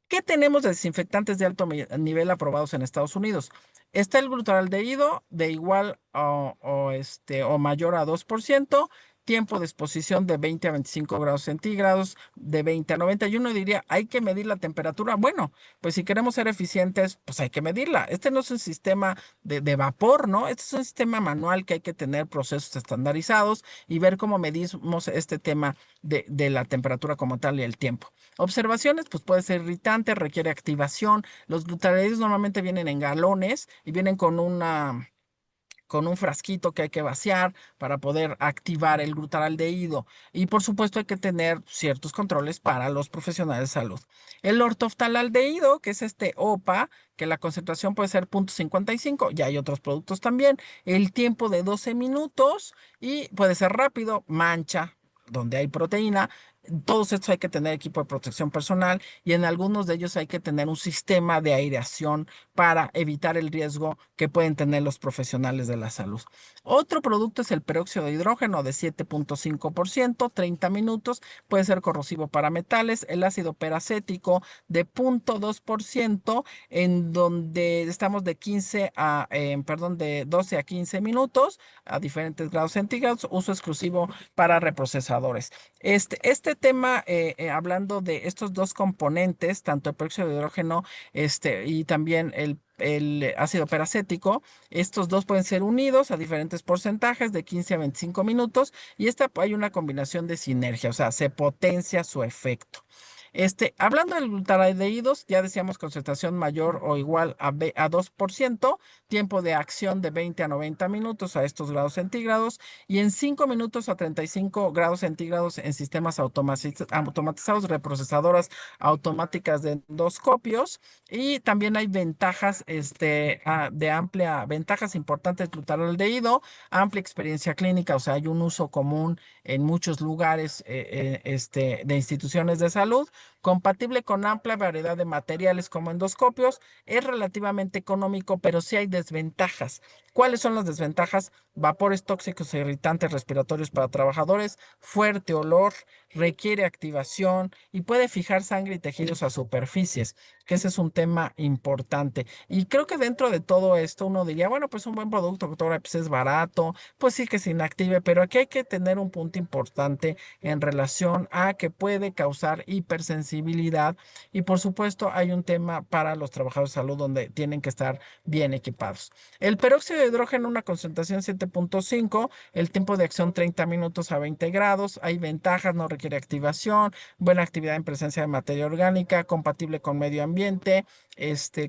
¿Qué tenemos de desinfectantes de alto nivel aprobados en Estados Unidos? Está el glutaraldehído de igual o mayor a 2%, tiempo de exposición de 20 a 25 grados centígrados, de 20 a 90. Y uno diría, ¿hay que medir la temperatura? Bueno, pues si queremos ser eficientes, pues hay que medirla. Este no es un sistema de vapor, ¿no? Este es un sistema manual que hay que tener procesos estandarizados y ver cómo medimos este tema de la temperatura como tal y el tiempo. Observaciones, pues puede ser irritante, requiere activación. Los glutaraldehidos normalmente vienen en galones y vienen con un frasquito que hay que vaciar para poder activar el glutaraldehído. Y por supuesto hay que tener ciertos controles para los profesionales de salud. El ortoftalaldehído, que es este OPA, que la concentración puede ser 0,55, ya hay otros productos también. El tiempo de 12 minutos y puede ser rápido, mancha donde hay proteína. Todos estos hay que tener equipo de protección personal y en algunos de ellos hay que tener un sistema de aireación para evitar el riesgo que pueden tener los profesionales de la salud. Otro producto es el peróxido de hidrógeno de 7,5%, 30 minutos, puede ser corrosivo para metales, el ácido peracético de 0,2%, en donde estamos de 12 a 15 minutos a diferentes grados centígrados, uso exclusivo para reprocesadores. Este tema, hablando de estos dos componentes, tanto el peróxido de hidrógeno y también el ácido peracético, estos dos pueden ser unidos a diferentes porcentajes de 15 a 25 minutos y hay una combinación de sinergia, o sea, se potencia su efecto. Hablando del glutaraldehídos, ya decíamos concentración mayor o igual a 2%, tiempo de acción de 20 a 90 minutos a estos grados centígrados y en 5 minutos a 35 grados centígrados en sistemas automatizados, reprocesadoras automáticas de endoscopios. Y también hay ventajas ventajas importantes del glutaraldehído, amplia experiencia clínica, o sea, hay un uso común en muchos lugares de instituciones de salud, compatible con amplia variedad de materiales como endoscopios, es relativamente económico, pero sí hay desventajas. ¿Cuáles son las desventajas? Vapores tóxicos e irritantes respiratorios para trabajadores, fuerte olor, requiere activación y puede fijar sangre y tejidos a superficies, que ese es un tema importante. Y creo que dentro de todo esto uno diría, bueno, pues un buen producto, doctora, pues es barato, pues sí que se inactive, pero aquí hay que tener un punto importante en relación a que puede causar hipersensibilidad y por supuesto hay un tema para los trabajadores de salud donde tienen que estar bien equipados. El peróxido de hidrógeno, una concentración 7,5, el tiempo de acción 30 minutos a 20 grados, hay ventajas, no requiere activación, buena actividad en presencia de materia orgánica, compatible con medio ambiente,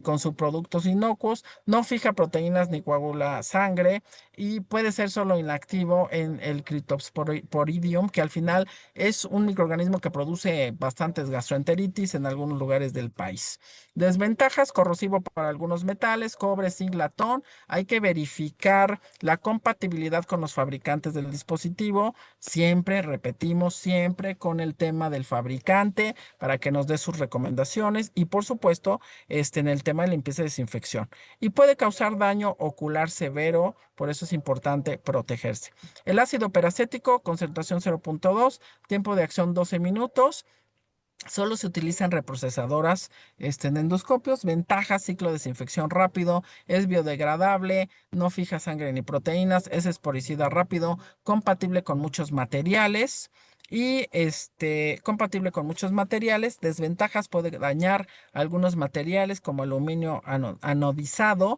con subproductos inocuos, no fija proteínas ni coagula sangre y puede ser solo inactivo en el Cryptosporidium, que al final es un microorganismo que produce bastantes gastroenteritis en algunos lugares del país. Desventajas: corrosivo para algunos metales, cobre, zinc, latón. Hay que verificar la compatibilidad con los fabricantes del dispositivo. Siempre, repetimos, siempre con el tema del fabricante para que nos dé sus recomendaciones y por supuesto en el tema de limpieza y desinfección. Y puede causar daño ocular severo, por eso es importante protegerse. El ácido peracético, concentración 0,2, tiempo de acción 12 minutos. Solo se utilizan reprocesadoras en endoscopios. Ventajas: ciclo de desinfección rápido, es biodegradable, no fija sangre ni proteínas, es esporicida rápido, compatible con muchos materiales. Y compatible con muchos materiales. Desventajas: puede dañar algunos materiales como aluminio anodizado.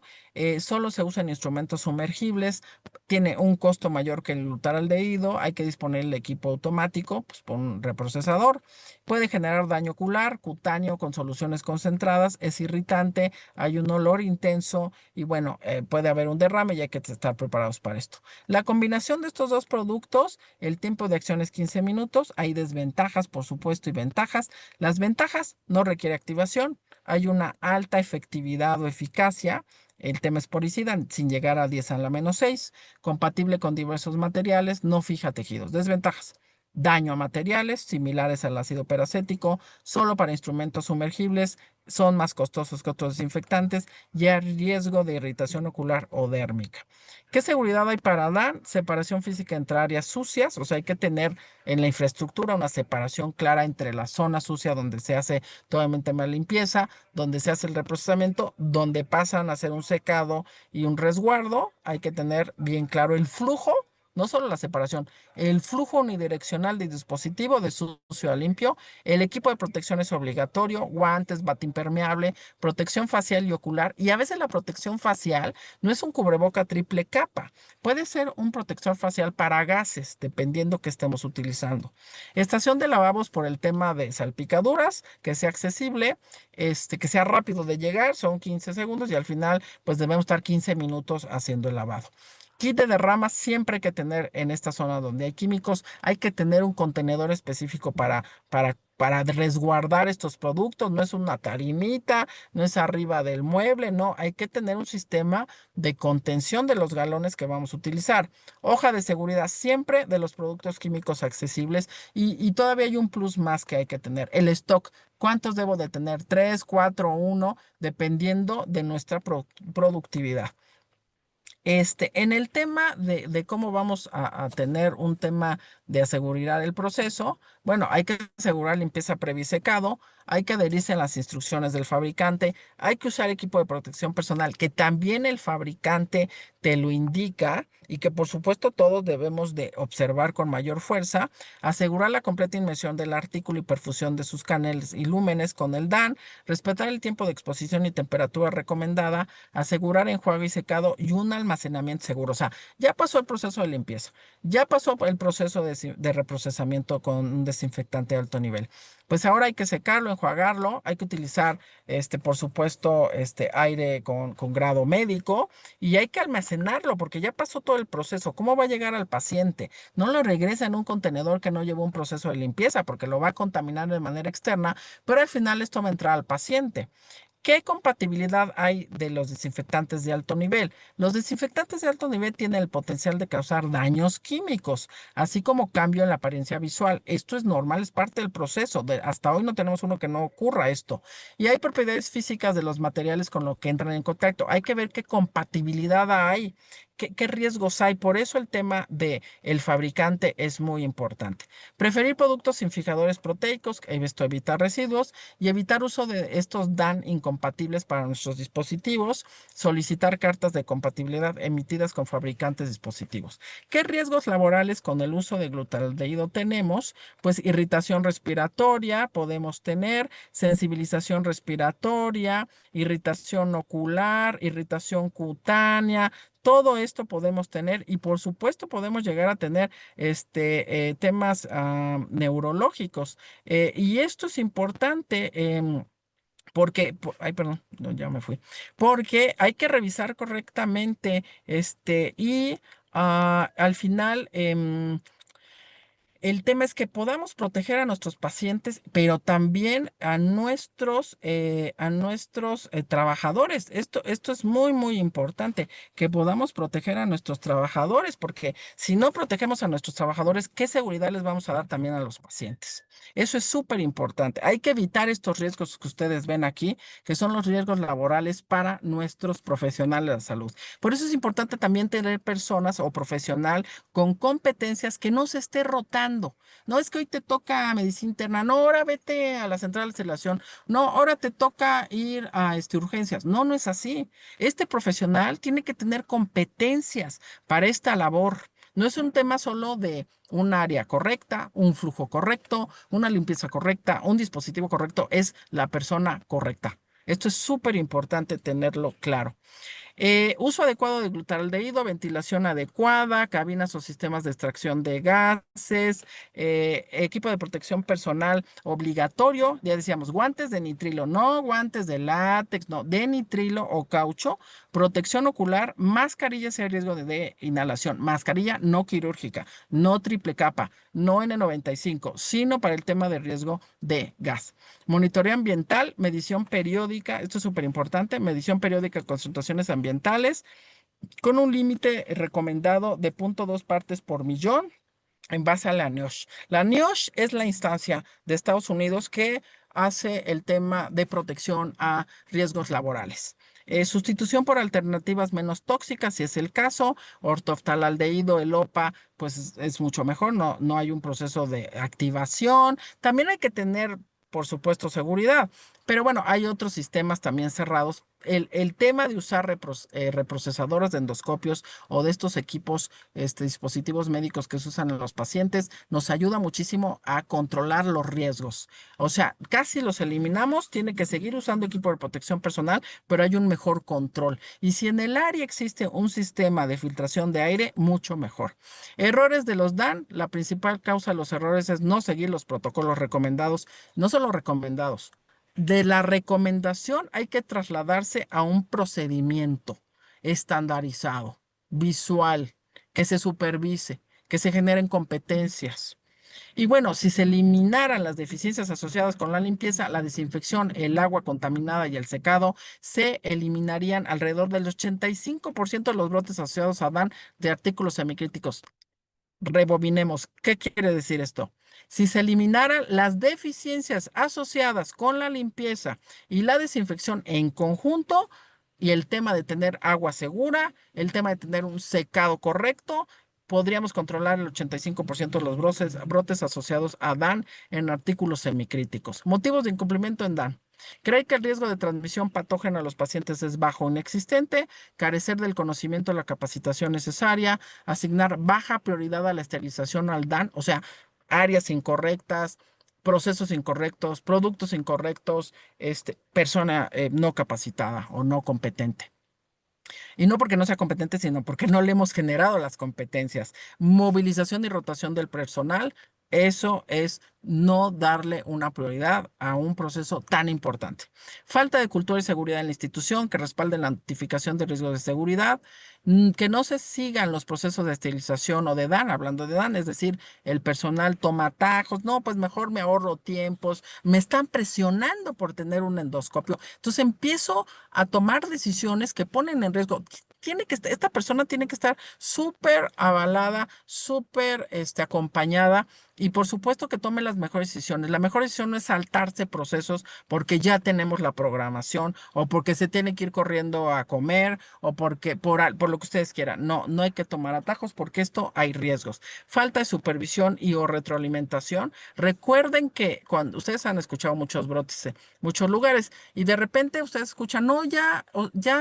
Solo se usa en instrumentos sumergibles. Tiene un costo mayor que el glutaraldehído. Hay que disponer el equipo automático, pues, por un reprocesador. Puede generar daño ocular, cutáneo con soluciones concentradas, es irritante, hay un olor intenso y bueno, puede haber un derrame y hay que estar preparados para esto. La combinación de estos dos productos, el tiempo de acción es 15 minutos, hay desventajas, por supuesto, y ventajas. Las ventajas: no requiere activación, hay una alta efectividad o eficacia. El tema es poricida, sin llegar a 10 a la -6, compatible con diversos materiales, no fija tejidos. Desventajas: daño a materiales similares al ácido peracético, solo para instrumentos sumergibles, son más costosos que otros desinfectantes y hay riesgo de irritación ocular o dérmica. ¿Qué seguridad hay para dar? Separación física entre áreas sucias, o sea, hay que tener en la infraestructura una separación clara entre la zona sucia donde se hace totalmente más limpieza, donde se hace el reprocesamiento, donde pasan a hacer un secado y un resguardo. Hay que tener bien claro el flujo. No solo la separación, el flujo unidireccional del dispositivo de sucio a limpio. El equipo de protección es obligatorio, guantes, bata impermeable, protección facial y ocular. Y a veces la protección facial no es un cubreboca triple capa, puede ser un protector facial para gases, dependiendo que estemos utilizando. Estación de lavabos por el tema de salpicaduras, que sea accesible, que sea rápido de llegar, son 15 segundos y al final pues debemos estar 15 minutos haciendo el lavado. Kit de derramas siempre hay que tener en esta zona donde hay químicos, hay que tener un contenedor específico para resguardar estos productos. No es una tarimita, no es arriba del mueble, no, hay que tener un sistema de contención de los galones que vamos a utilizar. Hoja de seguridad siempre de los productos químicos accesibles y todavía hay un plus más que hay que tener, el stock. ¿Cuántos debo de tener? Tres, cuatro, uno, dependiendo de nuestra productividad. En el tema de cómo vamos a tener un tema de asegurar el proceso, bueno, hay que asegurar limpieza previa y secado, hay que adherirse a las instrucciones del fabricante, hay que usar equipo de protección personal, que también el fabricante te lo indica y que por supuesto todos debemos de observar con mayor fuerza, asegurar la completa inmersión del artículo y perfusión de sus canales y lúmenes con el DAN, respetar el tiempo de exposición y temperatura recomendada, asegurar enjuague y secado y un almacenamiento seguro. O sea, ya pasó el proceso de limpieza, ya pasó el proceso de reprocesamiento con un desinfectante de alto nivel. Pues ahora hay que secarlo, enjuagarlo, hay que utilizar, por supuesto, aire con grado médico y hay que almacenarlo porque ya pasó todo el proceso. ¿Cómo va a llegar al paciente? No lo regresa en un contenedor que no llevó un proceso de limpieza porque lo va a contaminar de manera externa, pero al final esto va a entrar al paciente. ¿Qué compatibilidad hay de los desinfectantes de alto nivel? Los desinfectantes de alto nivel tienen el potencial de causar daños químicos, así como cambio en la apariencia visual. Esto es normal, es parte del proceso. Hasta hoy no tenemos uno que no ocurra esto. Y hay propiedades físicas de los materiales con lo que entran en contacto. Hay que ver qué compatibilidad hay. ¿Qué riesgos hay? Por eso el tema de el fabricante es muy importante. Preferir productos sin fijadores proteicos, esto evita residuos y evitar uso de estos DAN incompatibles para nuestros dispositivos, solicitar cartas de compatibilidad emitidas con fabricantes de dispositivos. ¿Qué riesgos laborales con el uso de glutaldehído tenemos? Pues irritación respiratoria podemos tener, sensibilización respiratoria, irritación ocular, irritación cutánea. Todo esto podemos tener y por supuesto podemos llegar a tener temas neurológicos. Y esto es importante. Porque, ay, perdón, no, ya me fui. Porque hay que revisar correctamente, y al final, el tema es que podamos proteger a nuestros pacientes, pero también a nuestros trabajadores. Esto es muy, muy importante, que podamos proteger a nuestros trabajadores, porque si no protegemos a nuestros trabajadores, ¿qué seguridad les vamos a dar también a los pacientes? Eso es súper importante. Hay que evitar estos riesgos que ustedes ven aquí, que son los riesgos laborales para nuestros profesionales de la salud. Por eso es importante también tener personas o profesional con competencias que no se esté rotando. No es que hoy te toca medicina interna, no, ahora vete a la central de aceleración, no, ahora te toca ir a urgencias. No, no es así. Este profesional tiene que tener competencias para esta labor. No es un tema solo de un área correcta, un flujo correcto, una limpieza correcta, un dispositivo correcto, es la persona correcta. Esto es súper importante tenerlo claro. Uso adecuado de glutaldehído, ventilación adecuada, cabinas o sistemas de extracción de gases, equipo de protección personal obligatorio. Ya decíamos, guantes de nitrilo, no guantes de látex, no, de nitrilo o caucho, protección ocular, mascarilla si hay riesgo de inhalación, mascarilla no quirúrgica, no triple capa, no N95, sino para el tema de riesgo de gas. Monitoreo ambiental, medición periódica, esto es súper importante, medición periódica de concentraciones ambientales con un límite recomendado de 0,2 partes por millón en base a la NIOSH. La NIOSH es la instancia de Estados Unidos que hace el tema de protección a riesgos laborales. Sustitución por alternativas menos tóxicas, si es el caso, ortoftalaldehído, el OPA, pues es mucho mejor, no hay un proceso de activación. También hay que tener, por supuesto, seguridad, pero bueno, hay otros sistemas también cerrados. El tema de usar reprocesadores de endoscopios o de estos equipos, dispositivos médicos que se usan en los pacientes, nos ayuda muchísimo a controlar los riesgos. O sea, casi los eliminamos, tiene que seguir usando equipo de protección personal, pero hay un mejor control. Y si en el área existe un sistema de filtración de aire, mucho mejor. Errores de los DAN, la principal causa de los errores es no seguir los protocolos recomendados, no solo recomendados. De la recomendación hay que trasladarse a un procedimiento estandarizado, visual, que se supervise, que se generen competencias. Y bueno, si se eliminaran las deficiencias asociadas con la limpieza, la desinfección, el agua contaminada y el secado, se eliminarían alrededor del 85% de los brotes asociados a DAN de artículos semicríticos. Rebobinemos. ¿Qué quiere decir esto? Si se eliminaran las deficiencias asociadas con la limpieza y la desinfección en conjunto, y el tema de tener agua segura, el tema de tener un secado correcto, podríamos controlar el 85% de los brotes asociados a DAN en artículos semicríticos. Motivos de incumplimiento en DAN. Cree que el riesgo de transmisión patógena a los pacientes es bajo o inexistente, carecer del conocimiento o la capacitación necesaria, asignar baja prioridad a la esterilización al DAN, o sea, áreas incorrectas, procesos incorrectos, productos incorrectos, persona no capacitada o no competente. Y no porque no sea competente, sino porque no le hemos generado las competencias. Movilización y rotación del personal, eso es no darle una prioridad a un proceso tan importante. Falta de cultura y seguridad en la institución que respalde la notificación de riesgos de seguridad, que no se sigan los procesos de esterilización o de DAN, hablando de DAN, es decir, el personal toma atajos, no, pues mejor me ahorro tiempos, me están presionando por tener un endoscopio. Entonces empiezo a tomar decisiones que ponen en riesgo. Esta persona tiene que estar súper avalada, súper acompañada y por supuesto que tome las mejores decisiones. La mejor decisión no es saltarse procesos porque ya tenemos la programación o porque se tiene que ir corriendo a comer o porque por lo que ustedes quieran. No, no hay que tomar atajos porque esto hay riesgos. Falta de supervisión y o retroalimentación. Recuerden que cuando ustedes han escuchado muchos brotes en muchos lugares y de repente ustedes escuchan, no, ya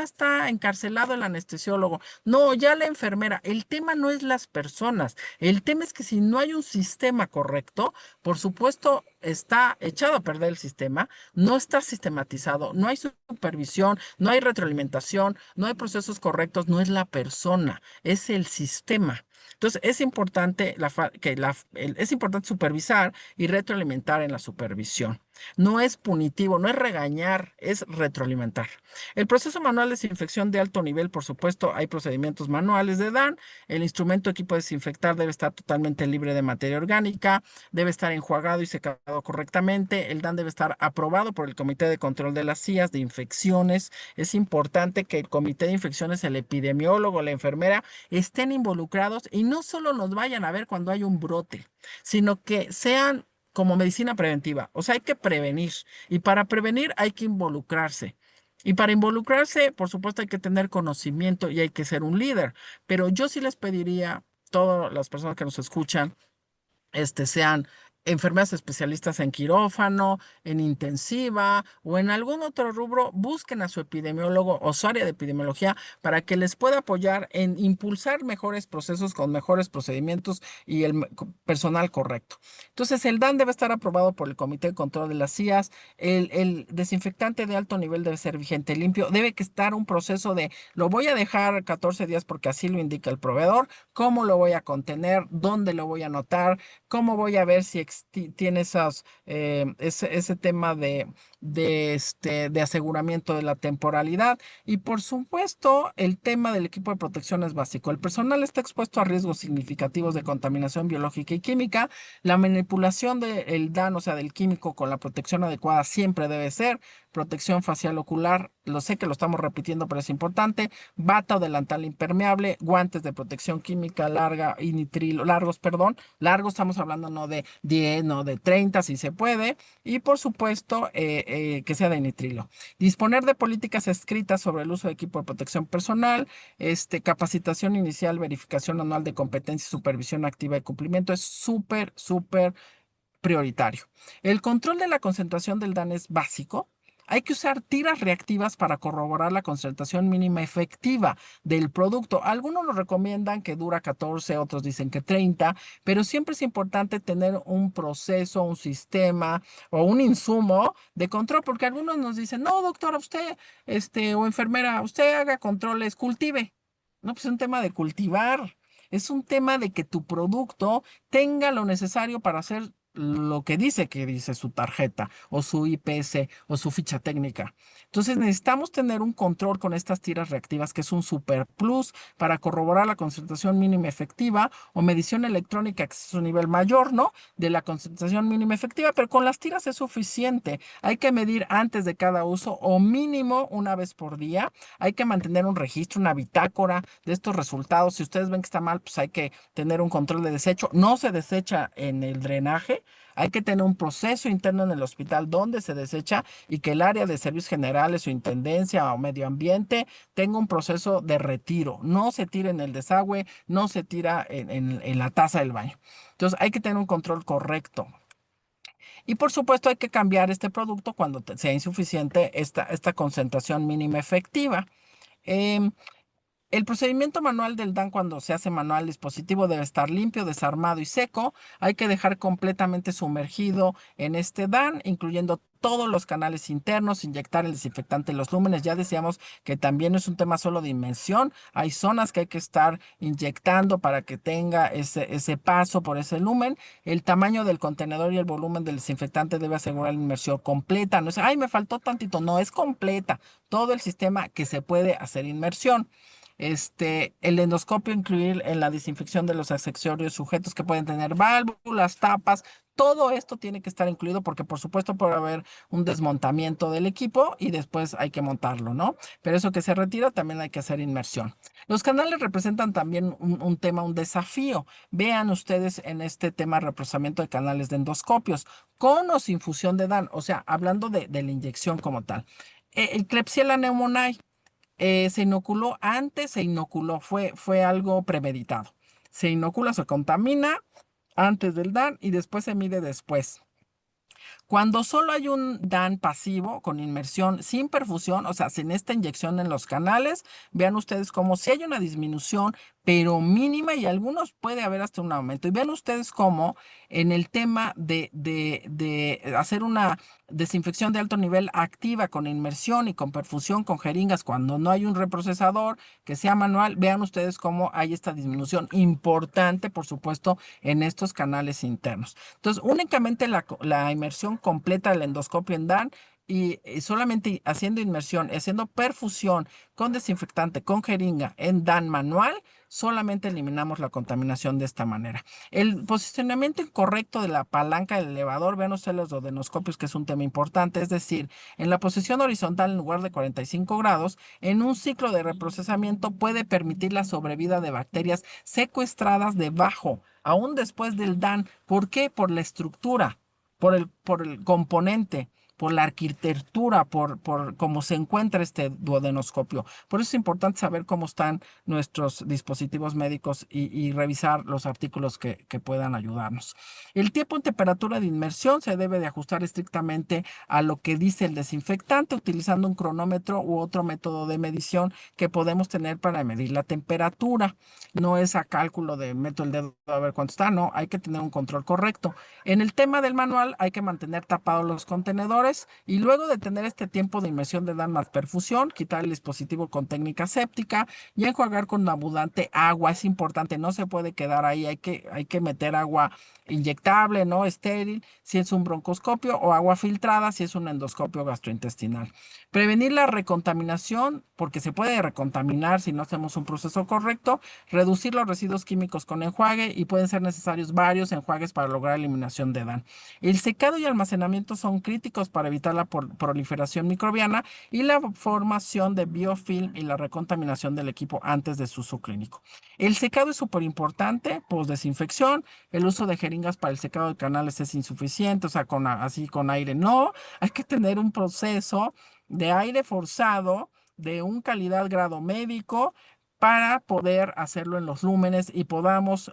está encarcelado el anestesiólogo, no, ya la enfermera. El tema no es las personas, el tema es que si no hay un sistema correcto, por supuesto está echado a perder el sistema, no está sistematizado, no hay supervisión, no hay retroalimentación, no hay procesos correctos, no es la persona, es el sistema. Entonces, es importante, es importante supervisar y retroalimentar en la supervisión. No es punitivo, no es regañar, es retroalimentar. El proceso manual de desinfección de alto nivel, por supuesto, hay procedimientos manuales de DAN. El instrumento equipo de desinfectar debe estar totalmente libre de materia orgánica, debe estar enjuagado y secado correctamente. El DAN debe estar aprobado por el Comité de Control de las CIAs de Infecciones. Es importante que el Comité de Infecciones, el epidemiólogo, la enfermera, estén involucrados y no solo nos vayan a ver cuando hay un brote, sino que sean como medicina preventiva. O sea, hay que prevenir y para prevenir hay que involucrarse. Y para involucrarse, por supuesto, hay que tener conocimiento y hay que ser un líder. Pero yo sí les pediría, todas las personas que nos escuchan, sean enfermeras especialistas en quirófano, en intensiva o en algún otro rubro, busquen a su epidemiólogo o su área de epidemiología para que les pueda apoyar en impulsar mejores procesos con mejores procedimientos y el personal correcto. Entonces, el DAN debe estar aprobado por el Comité de Control de las CIAs. El desinfectante de alto nivel debe ser vigente limpio. Debe que estar un proceso de, lo voy a dejar 14 días porque así lo indica el proveedor, cómo lo voy a contener, dónde lo voy a anotar, cómo voy a ver si tiene ese tema de aseguramiento de la temporalidad. Y por supuesto, el tema del equipo de protección es básico. El personal está expuesto a riesgos significativos de contaminación biológica y química. La manipulación del DAN, o sea, del químico con la protección adecuada siempre debe ser protección facial ocular. Lo sé que lo estamos repitiendo, pero es importante. Bata o delantal impermeable, guantes de protección química larga y nitrilo, largos, perdón. Largos, estamos hablando no de 10, no de 30, si se puede. Y por supuesto, que sea de nitrilo. Disponer de políticas escritas sobre el uso de equipo de protección personal, capacitación inicial, verificación anual de competencia, supervisión activa y cumplimiento es súper, súper prioritario. El control de la concentración del DAN es básico. Hay que usar tiras reactivas para corroborar la concentración mínima efectiva del producto. Algunos lo recomiendan que dura 14, otros dicen que 30, pero siempre es importante tener un proceso, un sistema o un insumo de control, porque algunos nos dicen, no, doctora, usted, o enfermera, usted haga controles, cultive. No, pues es un tema de cultivar. Es un tema de que tu producto tenga lo necesario para hacer lo que dice su tarjeta o su IPS o su ficha técnica. Entonces necesitamos tener un control con estas tiras reactivas que es un super plus para corroborar la concentración mínima efectiva o medición electrónica que es un nivel mayor, ¿no? De la concentración mínima efectiva, pero con las tiras es suficiente. Hay que medir antes de cada uso o mínimo una vez por día. Hay que mantener un registro, una bitácora de estos resultados. Si ustedes ven que está mal, pues hay que tener un control de desecho. No se desecha en el drenaje. Hay que tener un proceso interno en el hospital donde se desecha y que el área de servicios generales o intendencia o medio ambiente tenga un proceso de retiro. No se tira en el desagüe, no se tira en la taza del baño. Entonces hay que tener un control correcto. Y por supuesto hay que cambiar este producto cuando sea insuficiente esta concentración mínima efectiva. Em, el procedimiento manual del DAN cuando se hace manual, el dispositivo debe estar limpio, desarmado y seco. Hay que dejar completamente sumergido en este DAN, incluyendo todos los canales internos, inyectar el desinfectante en los lúmenes. Ya decíamos que también es un tema solo de inmersión. Hay zonas que hay que estar inyectando para que tenga ese paso por ese lumen. El tamaño del contenedor y el volumen del desinfectante debe asegurar la inmersión completa. No es, ay, me faltó tantito. No, es completa. Todo el sistema que se puede hacer inmersión. El endoscopio incluir en la desinfección de los accesorios sujetos que pueden tener válvulas, tapas, todo esto tiene que estar incluido porque por supuesto puede haber un desmontamiento del equipo y después hay que montarlo, ¿no? Pero eso que se retira también hay que hacer inmersión. Los canales representan también un tema, un desafío. Vean ustedes en este tema reemplazamiento de canales de endoscopios, con o sin fusión de DAN, o sea, hablando de la inyección como tal. El Klebsiella pneumoniae se inoculó antes, se inoculó, fue algo premeditado. Se inocula, se contamina antes del DAN y después se mide después. Cuando solo hay un DAN pasivo con inmersión sin perfusión, o sea, sin esta inyección en los canales, vean ustedes como si hay una disminución, pero mínima y algunos puede haber hasta un aumento. Y vean ustedes cómo en el tema de hacer una desinfección de alto nivel activa con inmersión y con perfusión con jeringas cuando no hay un reprocesador que sea manual, vean ustedes cómo hay esta disminución importante, por supuesto, en estos canales internos. Entonces, únicamente la inmersión completa del endoscopio en DAN y solamente haciendo inmersión, haciendo perfusión con desinfectante, con jeringa en DAN manual, solamente eliminamos la contaminación de esta manera. El posicionamiento incorrecto de la palanca del elevador, vean ustedes los duodenoscopios, que es un tema importante, es decir, en la posición horizontal en lugar de 45 grados, en un ciclo de reprocesamiento puede permitir la sobrevida de bacterias secuestradas debajo, aún después del DAN. ¿Por qué? Por la estructura, por el componente, por la arquitectura, por cómo se encuentra este duodenoscopio. Por eso es importante saber cómo están nuestros dispositivos médicos y revisar los artículos que puedan ayudarnos. El tiempo en temperatura de inmersión se debe de ajustar estrictamente a lo que dice el desinfectante, utilizando un cronómetro u otro método de medición que podemos tener para medir la temperatura. No es a cálculo de meto el dedo a ver cuánto está, no, hay que tener un control correcto. En el tema del manual hay que mantener tapados los contenedores reprocesadores y luego de tener este tiempo de inmersión de DAN más perfusión, quitar el dispositivo con técnica séptica y enjuagar con abundante agua. Es importante, no se puede quedar ahí, hay que meter agua inyectable, no estéril, si es un broncoscopio, o agua filtrada si es un endoscopio gastrointestinal. Prevenir la recontaminación, porque se puede recontaminar si no hacemos un proceso correcto. Reducir los residuos químicos con enjuague y pueden ser necesarios varios enjuagues para lograr eliminación de DAN. El secado y almacenamiento son críticos para evitar la proliferación microbiana y la formación de biofilm y la recontaminación del equipo antes de su uso clínico. El secado es súper importante, pues desinfección. El uso de jeringas para el secado de canales es insuficiente, o sea, así con aire no. Hay que tener un proceso de aire forzado de un calidad grado médico para poder hacerlo en los lúmenes y podamos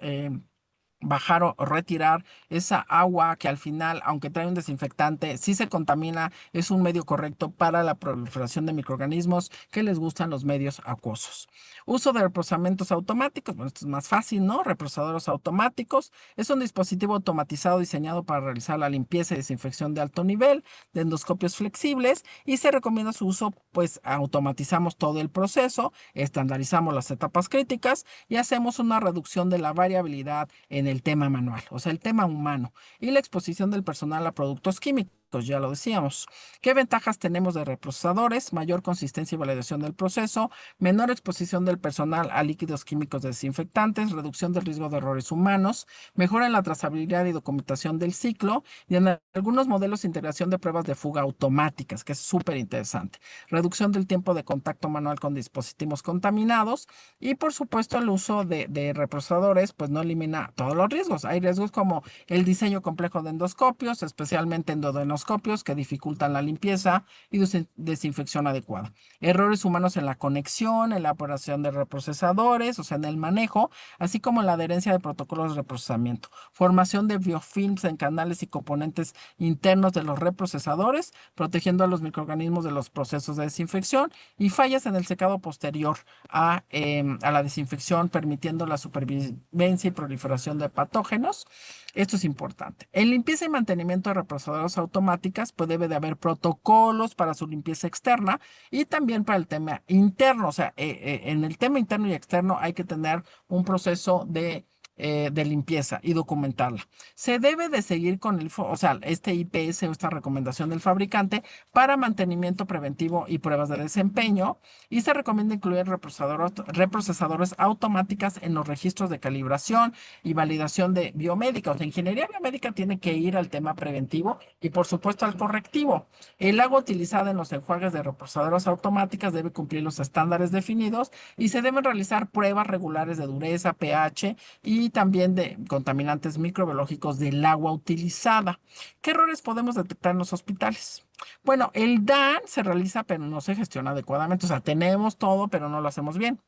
bajar o retirar esa agua que al final, aunque trae un desinfectante, si se contamina, es un medio correcto para la proliferación de microorganismos que les gustan los medios acuosos. Uso de reprocesamientos automáticos, bueno, esto es más fácil, ¿no? Reprocesadores automáticos es un dispositivo automatizado diseñado para realizar la limpieza y desinfección de alto nivel de endoscopios flexibles y se recomienda su uso, pues automatizamos todo el proceso, estandarizamos las etapas críticas y hacemos una reducción de la variabilidad en el tema manual, o sea, el tema humano y la exposición del personal a productos químicos. Ya lo decíamos. ¿Qué ventajas tenemos de reprocesadores? Mayor consistencia y validación del proceso, menor exposición del personal a líquidos químicos desinfectantes, reducción del riesgo de errores humanos, mejora en la trazabilidad y documentación del ciclo y en algunos modelos integración de pruebas de fuga automáticas, que es súper interesante. Reducción del tiempo de contacto manual con dispositivos contaminados y por supuesto el uso de reprocesadores pues no elimina todos los riesgos. Hay riesgos como el diseño complejo de endoscopios, especialmente endodonoscopios que dificultan la limpieza y desinfección adecuada. Errores humanos en la conexión, en la operación de reprocesadores, o sea, en el manejo, así como en la adherencia de protocolos de reprocesamiento. Formación de biofilms en canales y componentes internos de los reprocesadores, protegiendo a los microorganismos de los procesos de desinfección y fallas en el secado posterior a la desinfección, permitiendo la supervivencia y proliferación de patógenos. Esto es importante. En limpieza y mantenimiento de reprocesadoras automáticas, pues debe de haber protocolos para su limpieza externa y también para el tema interno. O sea, en el tema interno y externo hay que tener un proceso de limpieza y documentarla. Se debe de seguir con o sea, este IPS o esta recomendación del fabricante para mantenimiento preventivo y pruebas de desempeño y se recomienda incluir reprocesadores automáticas en los registros de calibración y validación de biomédica. O sea, ingeniería biomédica tiene que ir al tema preventivo y por supuesto al correctivo. El agua utilizada en los enjuagues de reprocesadoras automáticas debe cumplir los estándares definidos y se deben realizar pruebas regulares de dureza, pH y también de contaminantes microbiológicos del agua utilizada. ¿Qué errores podemos detectar en los hospitales? Bueno, el DAN se realiza, pero no se gestiona adecuadamente. O sea, tenemos todo, pero no lo hacemos bien.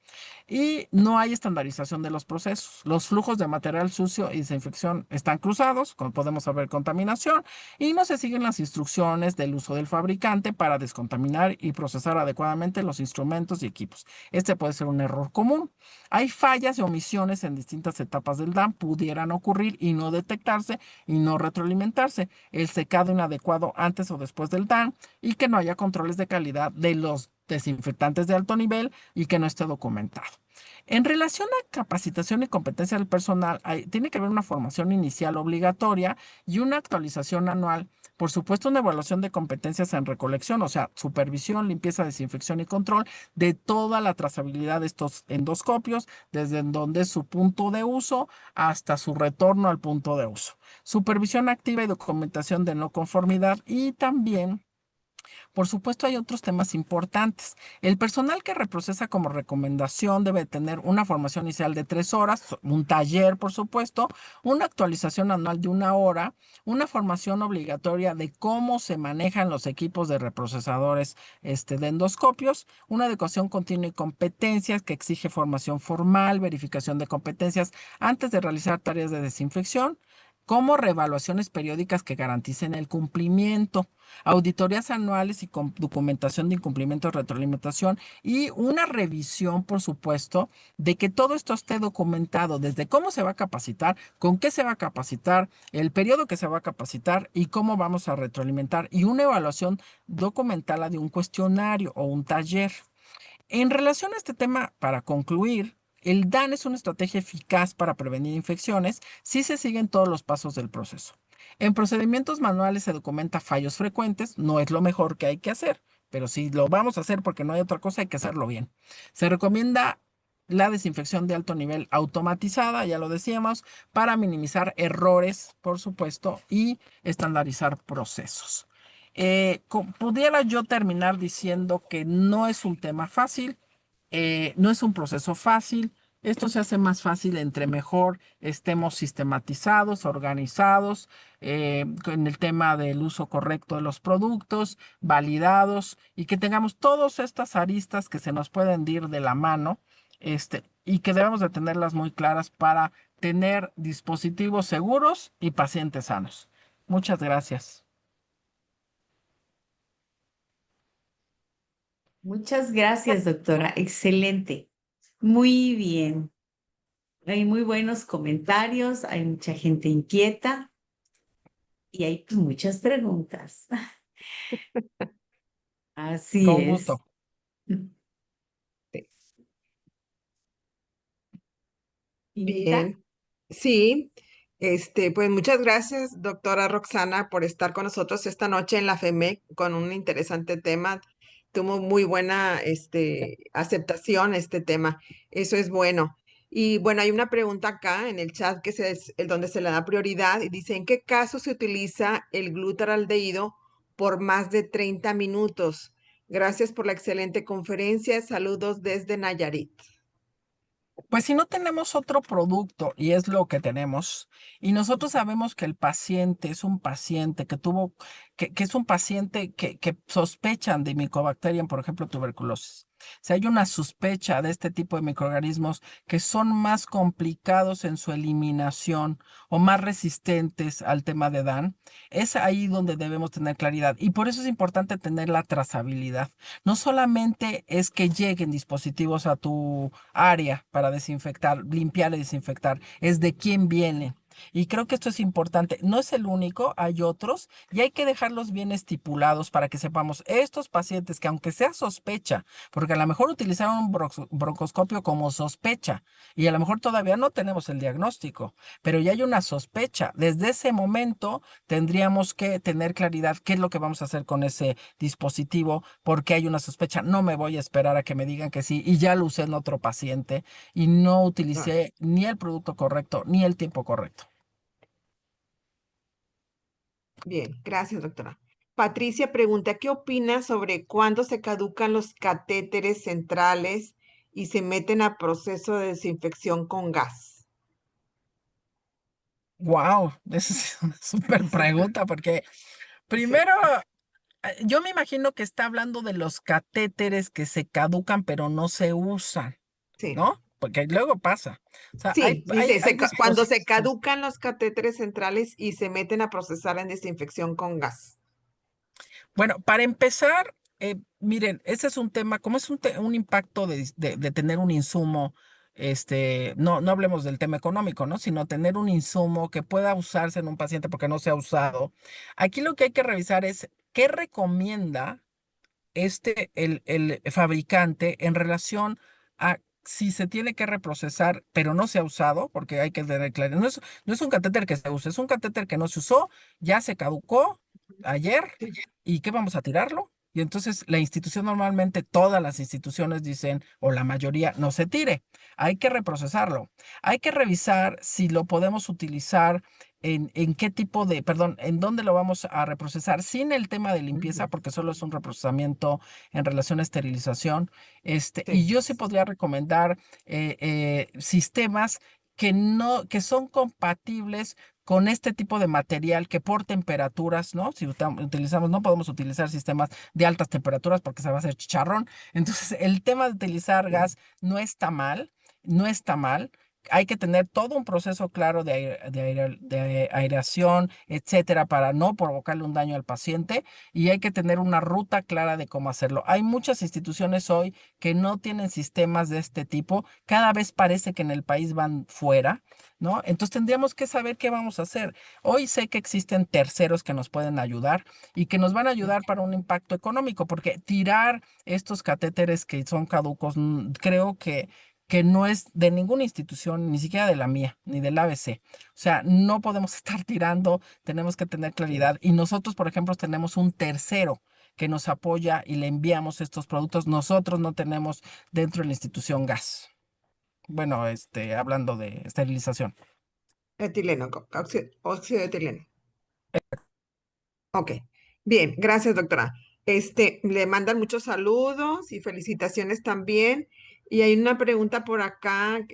Y no hay estandarización de los procesos. Los flujos de material sucio y desinfección están cruzados, como podemos haber contaminación, y no se siguen las instrucciones del uso del fabricante para descontaminar y procesar adecuadamente los instrumentos y equipos. Este puede ser un error común. Hay fallas y omisiones en distintas etapas del DAM, pudieran ocurrir y no detectarse y no retroalimentarse. El secado inadecuado antes o después del DAM y que no haya controles de calidad de los desinfectantes de alto nivel y que no esté documentado. En relación a capacitación y competencia del personal, tiene que haber una formación inicial obligatoria y una actualización anual. Por supuesto, una evaluación de competencias en recolección, o sea, supervisión, limpieza, desinfección y control de toda la trazabilidad de estos endoscopios, desde donde es su punto de uso hasta su retorno al punto de uso. Supervisión activa y documentación de no conformidad y también por supuesto, hay otros temas importantes. El personal que reprocesa como recomendación debe tener una formación inicial de 3 horas, un taller, por supuesto, una actualización anual de 1 hora, una formación obligatoria de cómo se manejan los equipos de reprocesadores de endoscopios, una adecuación continua y competencias que exige formación formal, verificación de competencias antes de realizar tareas de desinfección como reevaluaciones periódicas que garanticen el cumplimiento, auditorías anuales y con documentación de incumplimiento, retroalimentación y una revisión, por supuesto, de que todo esto esté documentado, desde cómo se va a capacitar, con qué se va a capacitar, el periodo que se va a capacitar y cómo vamos a retroalimentar, y una evaluación documentada de un cuestionario o un taller. En relación a este tema, para concluir, el DAN es una estrategia eficaz para prevenir infecciones si se siguen todos los pasos del proceso. En procedimientos manuales se documenta fallos frecuentes, no es lo mejor que hay que hacer, pero si lo vamos a hacer porque no hay otra cosa, hay que hacerlo bien. Se recomienda la desinfección de alto nivel automatizada, ya lo decíamos, para minimizar errores, por supuesto, y estandarizar procesos. Pudiera yo terminar diciendo que no es un tema fácil, no es un proceso fácil. Esto se hace más fácil entre mejor estemos sistematizados, organizados, con el tema del uso correcto de los productos, validados y que tengamos todas estas aristas que se nos pueden ir de la mano, y que debemos de tenerlas muy claras para tener dispositivos seguros y pacientes sanos. Muchas gracias. Muchas gracias, doctora. Excelente. Muy bien. Hay muy buenos comentarios, hay mucha gente inquieta y hay pues, muchas preguntas. Así Con gusto. es. Sí. Inita, Bien, sí, pues muchas gracias, doctora Roxana, por estar con nosotros esta noche en la FEMEC con un interesante tema. Tuvo muy buena, aceptación este tema. Eso es bueno. Y bueno, hay una pregunta acá en el chat el donde se le da prioridad y dice, ¿en qué caso se utiliza el glutaraldehído por más de 30 minutos? Gracias por la excelente conferencia. Saludos desde Nayarit. Pues si no tenemos otro producto y es lo que tenemos, y nosotros sabemos que el paciente es un paciente que tuvo, que es un paciente que sospechan de Mycobacterium, por ejemplo, tuberculosis. Si hay una sospecha de este tipo de microorganismos que son más complicados en su eliminación o más resistentes al tema de DAN, es ahí donde debemos tener claridad. Y por eso es importante tener la trazabilidad. No solamente es que lleguen dispositivos a tu área para desinfectar, limpiar y desinfectar, es de quién viene. Y creo que esto es importante. No es el único, hay otros y hay que dejarlos bien estipulados para que sepamos estos pacientes que aunque sea sospecha, porque a lo mejor utilizaron un broncoscopio como sospecha y a lo mejor todavía no tenemos el diagnóstico, pero ya hay una sospecha. Desde ese momento tendríamos que tener claridad qué es lo que vamos a hacer con ese dispositivo porque hay una sospecha. No me voy a esperar a que me digan que sí y ya lo usé en otro paciente y no Ah, utilicé ni el producto correcto ni el tiempo correcto. bien, gracias, doctora. Patricia pregunta, ¿qué opina sobre cuándo se caducan los catéteres centrales y se meten a proceso de desinfección con gas? Wow, esa es una súper pregunta porque Sí, primero yo me imagino que está hablando de los catéteres que se caducan pero no se usan, sí, ¿no? Porque luego pasa. O sea, sí, dice, hay cuando se dispositivos. caducan los catéteres centrales y se meten a procesar en desinfección con gas. Bueno, para empezar, miren, ese es un tema, como es un impacto de tener un insumo, no hablemos del tema económico, ¿no? Sino tener un insumo que pueda usarse en un paciente porque no se ha usado. Aquí lo que hay que revisar es qué recomienda el fabricante en relación a si se tiene que reprocesar, pero no se ha usado, porque hay que tener claro, no es un catéter que se use, es un catéter que no se usó, ya se caducó ayer, Sí. ¿y qué vamos a tirarlo? Y entonces la institución normalmente, todas las instituciones dicen, o la mayoría, no se tire, hay que reprocesarlo. Hay que revisar si lo podemos utilizar en qué tipo de, perdón, en dónde lo vamos a reprocesar sin el tema de limpieza, Ujú. porque solo es un reprocesamiento en relación a esterilización. Y Sí. yo sí podría recomendar sistemas que no, que son compatibles con este tipo de material que por temperaturas, ¿no? Si utilizamos, no podemos utilizar sistemas de altas temperaturas porque se va a hacer chicharrón. Entonces, el tema de utilizar Sí. gas no está mal, no está mal. hay que tener todo un proceso claro de aireación, etcétera, para no provocarle un daño al paciente y hay que tener una ruta clara de cómo hacerlo. Hay muchas instituciones hoy que no tienen sistemas de este tipo. Cada vez parece que en el país van fuera, ¿no? Entonces tendríamos que saber qué vamos a hacer. Hoy sé que existen terceros que nos pueden ayudar y que nos van a ayudar para un impacto económico, porque tirar estos catéteres que son caducos, creo que no es de ninguna institución, ni siquiera de la mía, ni del ABC. O sea, no podemos estar tirando, tenemos que tener claridad. Y nosotros, por ejemplo, tenemos un tercero que nos apoya y le enviamos estos productos. Nosotros no tenemos dentro de la institución gas. Bueno, hablando de esterilización. Etileno, óxido de etileno. Ok, bien, gracias, doctora. Le mandan muchos saludos y felicitaciones también. Y hay una pregunta por acá,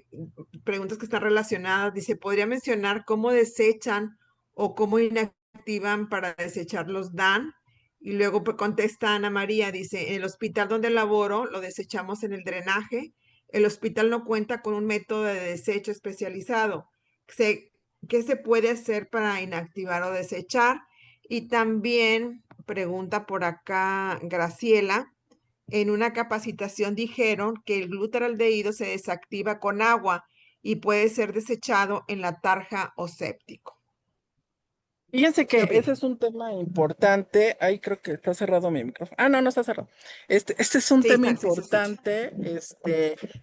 preguntas que están relacionadas. Dice, ¿podría mencionar cómo desechan o cómo inactivan para desechar los DAN? Y luego pues, contesta Ana María, dice, en el hospital donde laboro lo desechamos en el drenaje. El hospital no cuenta con un método de desecho especializado. Se- ¿Qué se puede hacer para inactivar o desechar? Y también pregunta por acá Graciela, en una capacitación dijeron que el glutaraldehído se desactiva con agua y puede ser desechado en la tarja o séptico. Fíjense ¿Qué que opina? ese es un tema importante. Ahí creo que está cerrado mi micrófono. Ah, no, no está cerrado. Este es un Sí, tema está, sí se escucha. importante,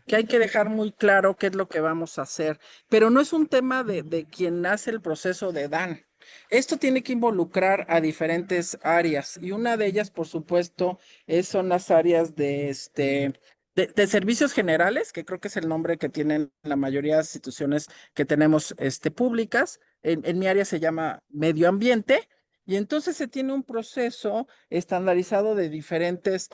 que hay que dejar muy claro qué es lo que vamos a hacer. Pero no es un tema de quien hace el proceso de DAN. Esto tiene que involucrar a diferentes áreas y una de ellas, por supuesto, son las áreas de servicios generales, que creo que es el nombre que tienen la mayoría de las instituciones que tenemos públicas. En mi área se llama medio ambiente y entonces se tiene un proceso estandarizado de diferentes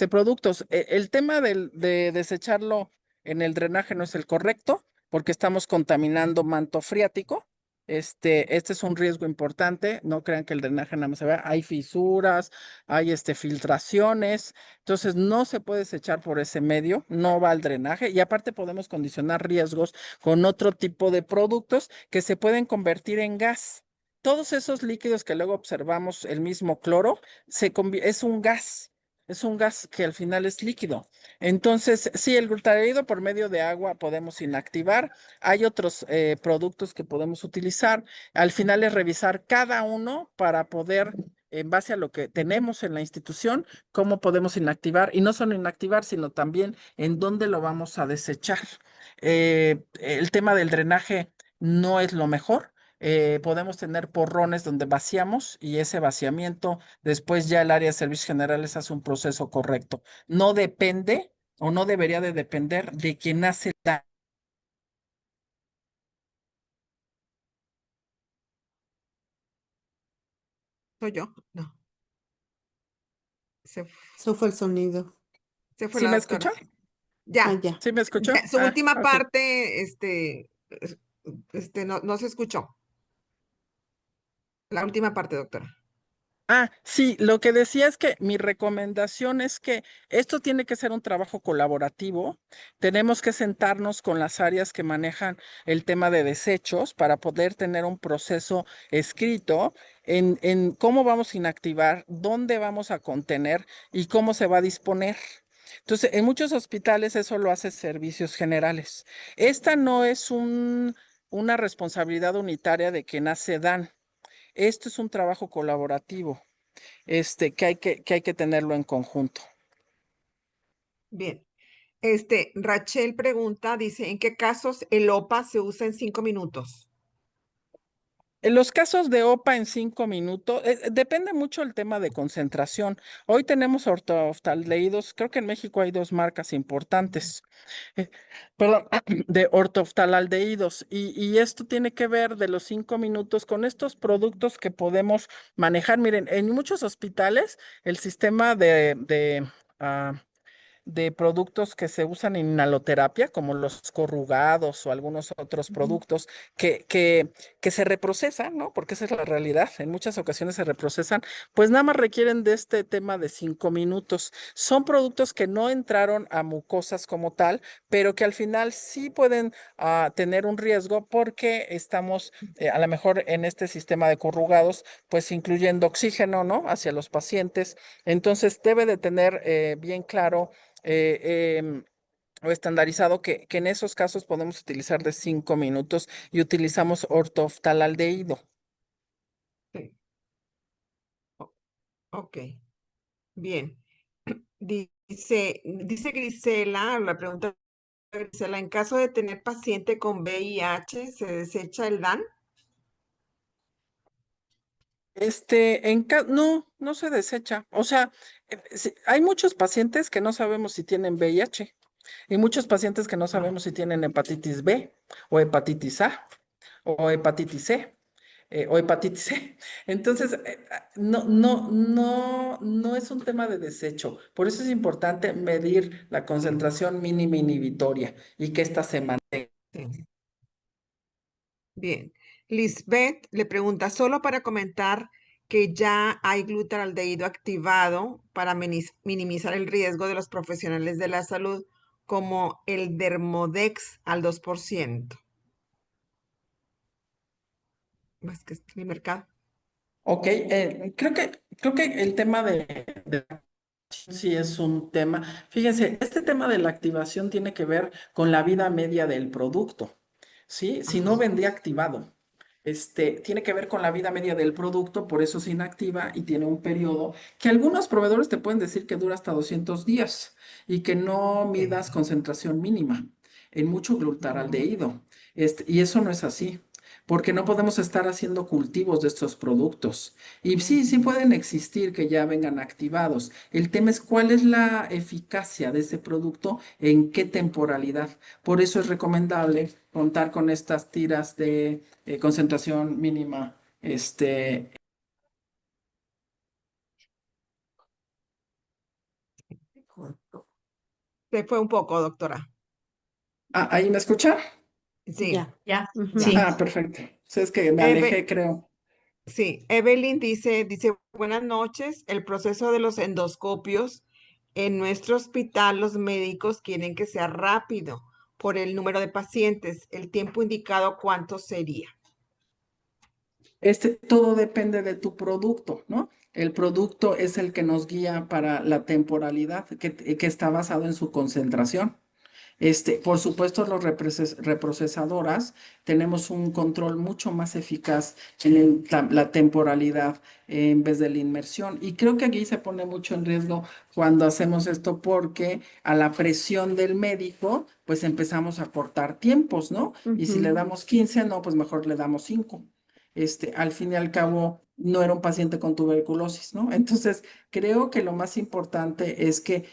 productos. El tema de desecharlo en el drenaje no es el correcto porque estamos contaminando manto freático. Este es un riesgo importante. No crean que el drenaje nada más se vea. Hay fisuras, hay filtraciones. Entonces no se puede desechar por ese medio, no va al drenaje y aparte podemos condicionar riesgos con otro tipo de productos que se pueden convertir en gas. Todos esos líquidos que luego observamos, el mismo cloro, es un gas que al final es líquido. Entonces, sí, el glutarido por medio de agua podemos inactivar. Hay otros productos que podemos utilizar. Al final es revisar cada uno para poder, en base a lo que tenemos en la institución, cómo podemos inactivar. Y no solo inactivar, sino también en dónde lo vamos a desechar. El tema del drenaje no es lo mejor. Podemos tener porrones donde vaciamos y ese vaciamiento, después ya el área de servicios generales hace un proceso correcto. No depende o no debería de depender de quien hace la... ¿Soy yo? No, se, Eso fue el sonido. se fue ¿Sí la me escuchó? doctora. Ah, Ya, ya. ¿Sí me escuchó? su Ah, última ok. parte, no, no se escuchó. La última parte, doctora. Ah, sí, lo que decía es que mi recomendación es que esto tiene que ser un trabajo colaborativo. Tenemos que sentarnos con las áreas que manejan el tema de desechos para poder tener un proceso escrito en cómo vamos a inactivar, dónde vamos a contener y cómo se va a disponer. Entonces, en muchos hospitales eso lo hace servicios generales. Esta no es una responsabilidad unitaria de quien hace DAN. Esto es un trabajo colaborativo, que hay que tenerlo en conjunto. Bien. Rachel pregunta, dice, ¿en qué casos el OPA se usa en 5 minutos? En los casos de OPA en 5 minutos, depende mucho el tema de concentración. Hoy tenemos ortoftaldehídos, creo que en México hay dos marcas importantes, eh, perdón, de ortoftaldehídos, y esto tiene que ver de los 5 minutos con estos productos que podemos manejar. Miren, en muchos hospitales el sistema de productos que se usan en inhaloterapia, como los corrugados o algunos otros Ujú. productos que se reprocesan, ¿no? Porque esa es la realidad. En muchas ocasiones se reprocesan, pues nada más requieren de este tema de 5 minutos. Son productos que no entraron a mucosas como tal, pero que al final sí pueden tener un riesgo porque estamos a lo mejor en este sistema de corrugados, pues incluyendo oxígeno, ¿no? Hacia los pacientes. Entonces debe de tener bien claro o estandarizado que en esos casos podemos utilizar de 5 minutos y utilizamos ortoftalaldehído. Sí. O- Ok, bien. Dice Grisela, la pregunta de Grisela, en caso de tener paciente con VIH, ¿se desecha el DAN? No, no se desecha. O sea, hay muchos pacientes que no sabemos si tienen VIH y muchos pacientes que no Ah, sabemos si tienen hepatitis B o hepatitis A o hepatitis C o hepatitis C. Entonces, no es un tema de desecho. Por eso es importante medir la concentración mínima inhibitoria y que ésta se mantenga. sí. Bien. Lisbeth le pregunta, solo para comentar que ya hay glutaraldehído activado para minimizar el riesgo de los profesionales de la salud, como el Dermodex al 2%. Más que está en el mercado. Ok, creo que el tema de sí es un tema. Fíjense, este tema de la activación tiene que ver con la vida media del producto, ¿sí? Si no Ajá. vendría activado. Tiene que ver con la vida media del producto, por eso se inactiva y tiene un periodo que algunos proveedores te pueden decir que dura hasta 200 días y que no Sí. midas concentración mínima en mucho Ujú. glutaraldehído. Y eso no es así, porque no podemos estar haciendo cultivos de estos productos. Y sí, sí Ujú. pueden existir que ya vengan activados. El tema es cuál es la eficacia de ese producto, en qué temporalidad. Por eso es recomendable contar con estas tiras de concentración mínima. Se fue un poco, doctora. ¿Ahí me escucha? Sí, Ya, ya. sí. Perfecto. Sí, es que me Eve- alejé, creo. sí, Evelyn dice, buenas noches. El proceso de los endoscopios en nuestro hospital, los médicos quieren que sea rápido por el número de pacientes. El tiempo indicado, ¿cuánto sería? Todo depende de tu producto, ¿no? El producto es el que nos guía para la temporalidad, que está basado en su concentración. Por supuesto, los reprocesadoras tenemos un control mucho más eficaz en la temporalidad en vez de la inmersión. Y creo que aquí se pone mucho en riesgo cuando hacemos esto porque a la presión del médico, pues empezamos a cortar tiempos, ¿no? Y si le Ujú. damos 15, no, pues mejor le damos 5. Al fin y al cabo, no era un paciente con tuberculosis, ¿no? Entonces, creo que lo más importante es que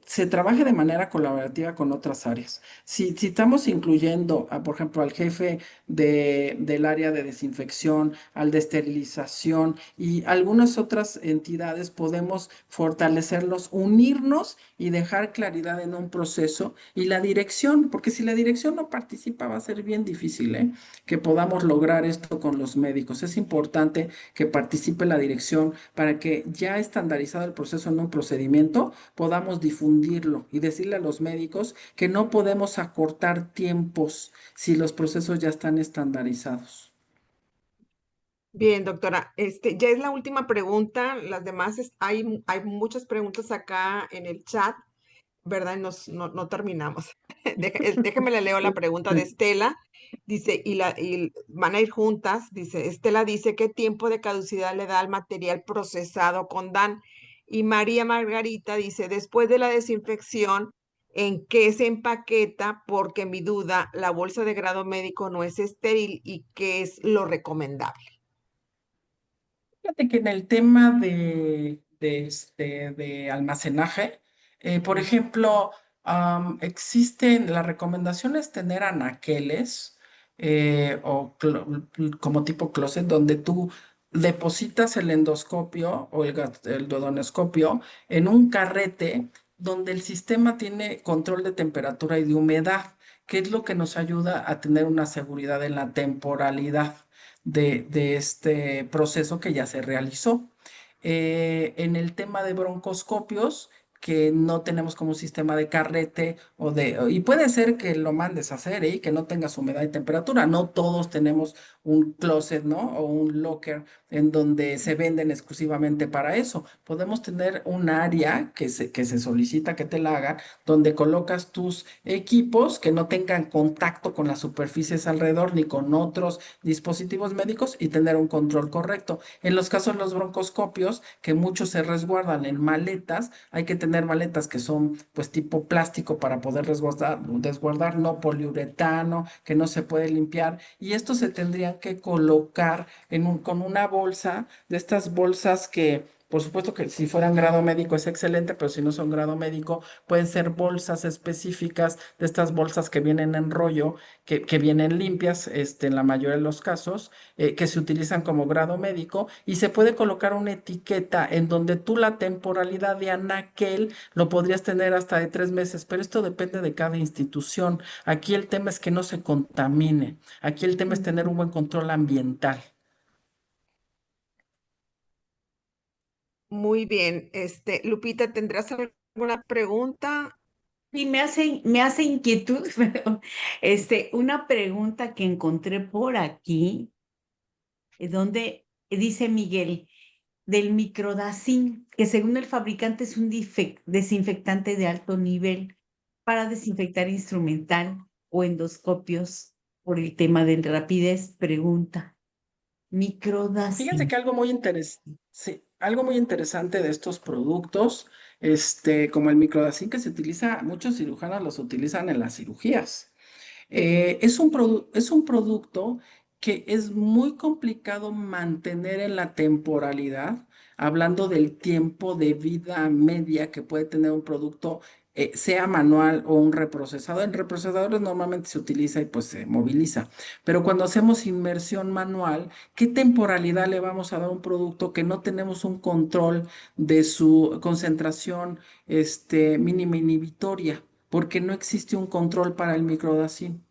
se trabaje de manera colaborativa con otras áreas. Si estamos incluyendo, por ejemplo, al jefe del área de desinfección, al de esterilización y algunas otras entidades, podemos fortalecerlos, unirnos y dejar claridad en un proceso y la dirección, porque si la dirección no participa va a ser bien difícil, ¿eh? Que podamos lograr esto con los médicos. Es importante que participe la dirección para que ya estandarizado el proceso en un procedimiento, podamos difundirlo y decirle a los médicos que no podemos acortar tiempos si los procesos ya están estandarizados. Bien, doctora, ya es la última pregunta. Las demás, hay muchas preguntas acá en el chat, ¿verdad? No terminamos. Déjeme le leo la pregunta de Estela. Dice, y van a ir juntas. Dice, Estela dice, ¿qué tiempo de caducidad le da al material procesado con DAN? Y María Margarita dice, después de la desinfección, ¿en qué se empaqueta? Porque mi duda, la bolsa de grado médico no es estéril y qué es lo recomendable. Fíjate que en el tema de almacenaje, por ejemplo, existen las recomendaciones tener anaqueles como tipo closet donde tú depositas el endoscopio o el duodenoscopio en un carrete donde el sistema tiene control de temperatura y de humedad, que es lo que nos ayuda a tener una seguridad en la temporalidad de este proceso que ya se realizó. En el tema de broncoscopios, que no tenemos como un sistema de carrete y puede ser que lo mandes a hacer y que no tengas humedad y temperatura. No todos tenemos un closet, ¿no? O un locker en donde se venden exclusivamente para eso. Podemos tener un área que se solicita que te la hagan, donde colocas tus equipos que no tengan contacto con las superficies alrededor ni con otros dispositivos médicos y tener un control correcto. En los casos de los broncoscopios, que muchos se resguardan en maletas, hay que tener maletas que son pues tipo plástico para poder resguardar, no poliuretano, que no se puede limpiar. Y estos se tendrían que colocar con una bolsa, de estas bolsas que... Por supuesto que si fueran grado médico es excelente, pero si no son grado médico, pueden ser bolsas específicas, de estas bolsas que vienen en rollo, que vienen limpias, en la mayoría de los casos, que se utilizan como grado médico, y se puede colocar una etiqueta en donde tú la temporalidad de anaquel lo podrías tener hasta de 3 meses, pero esto depende de cada institución. Aquí el tema es que no se contamine. Aquí el tema es tener un buen control ambiental. Muy bien. Lupita, ¿tendrás alguna pregunta? Y me hace inquietud, pero una pregunta que encontré por aquí, donde dice Miguel, del microdacin, que según el fabricante es un desinfectante de alto nivel para desinfectar instrumental o endoscopios por el tema de rapidez. Pregunta, Fíjense microdacin. que algo muy interesante de estos productos, como el microdacin que se utiliza, muchos cirujanos los utilizan en las cirugías. Es un producto que es muy complicado mantener en la temporalidad, hablando del tiempo de vida media que puede tener un producto, sea manual o un reprocesador. En reprocesadores normalmente se utiliza y pues se moviliza, pero cuando hacemos inmersión manual, ¿qué temporalidad le vamos a dar a un producto que no tenemos un control de su concentración, mínima inhibitoria? Porque no existe un control para el microdacin.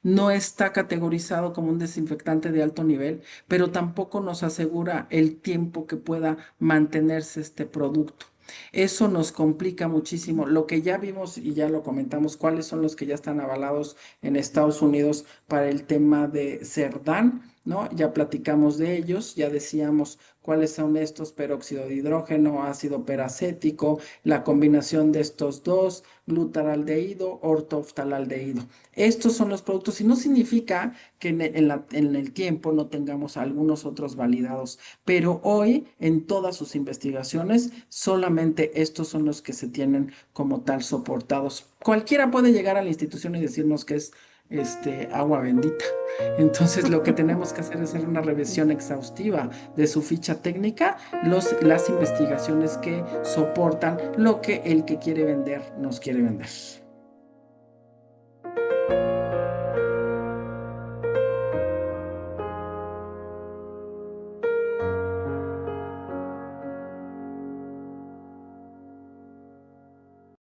No está categorizado como un desinfectante de alto nivel, pero tampoco nos asegura el tiempo que pueda mantenerse este producto. Eso nos complica muchísimo. Lo que ya vimos y ya lo comentamos, cuáles son los que ya están avalados en Estados Unidos para el tema de Cerdán, ¿no? Ya platicamos de ellos, ya decíamos cuáles son estos: peróxido de hidrógeno, ácido peracético, la combinación de estos dos, glutaraldehído, ortooftalaldehído. Estos son los productos y no significa que en el tiempo no tengamos algunos otros validados, pero hoy en todas sus investigaciones solamente estos son los que se tienen como tal soportados. Cualquiera puede llegar a la institución y decirnos que es agua bendita. Entonces lo que tenemos que hacer es hacer una revisión exhaustiva de su ficha técnica, las investigaciones que soportan lo que el que quiere vender nos quiere vender.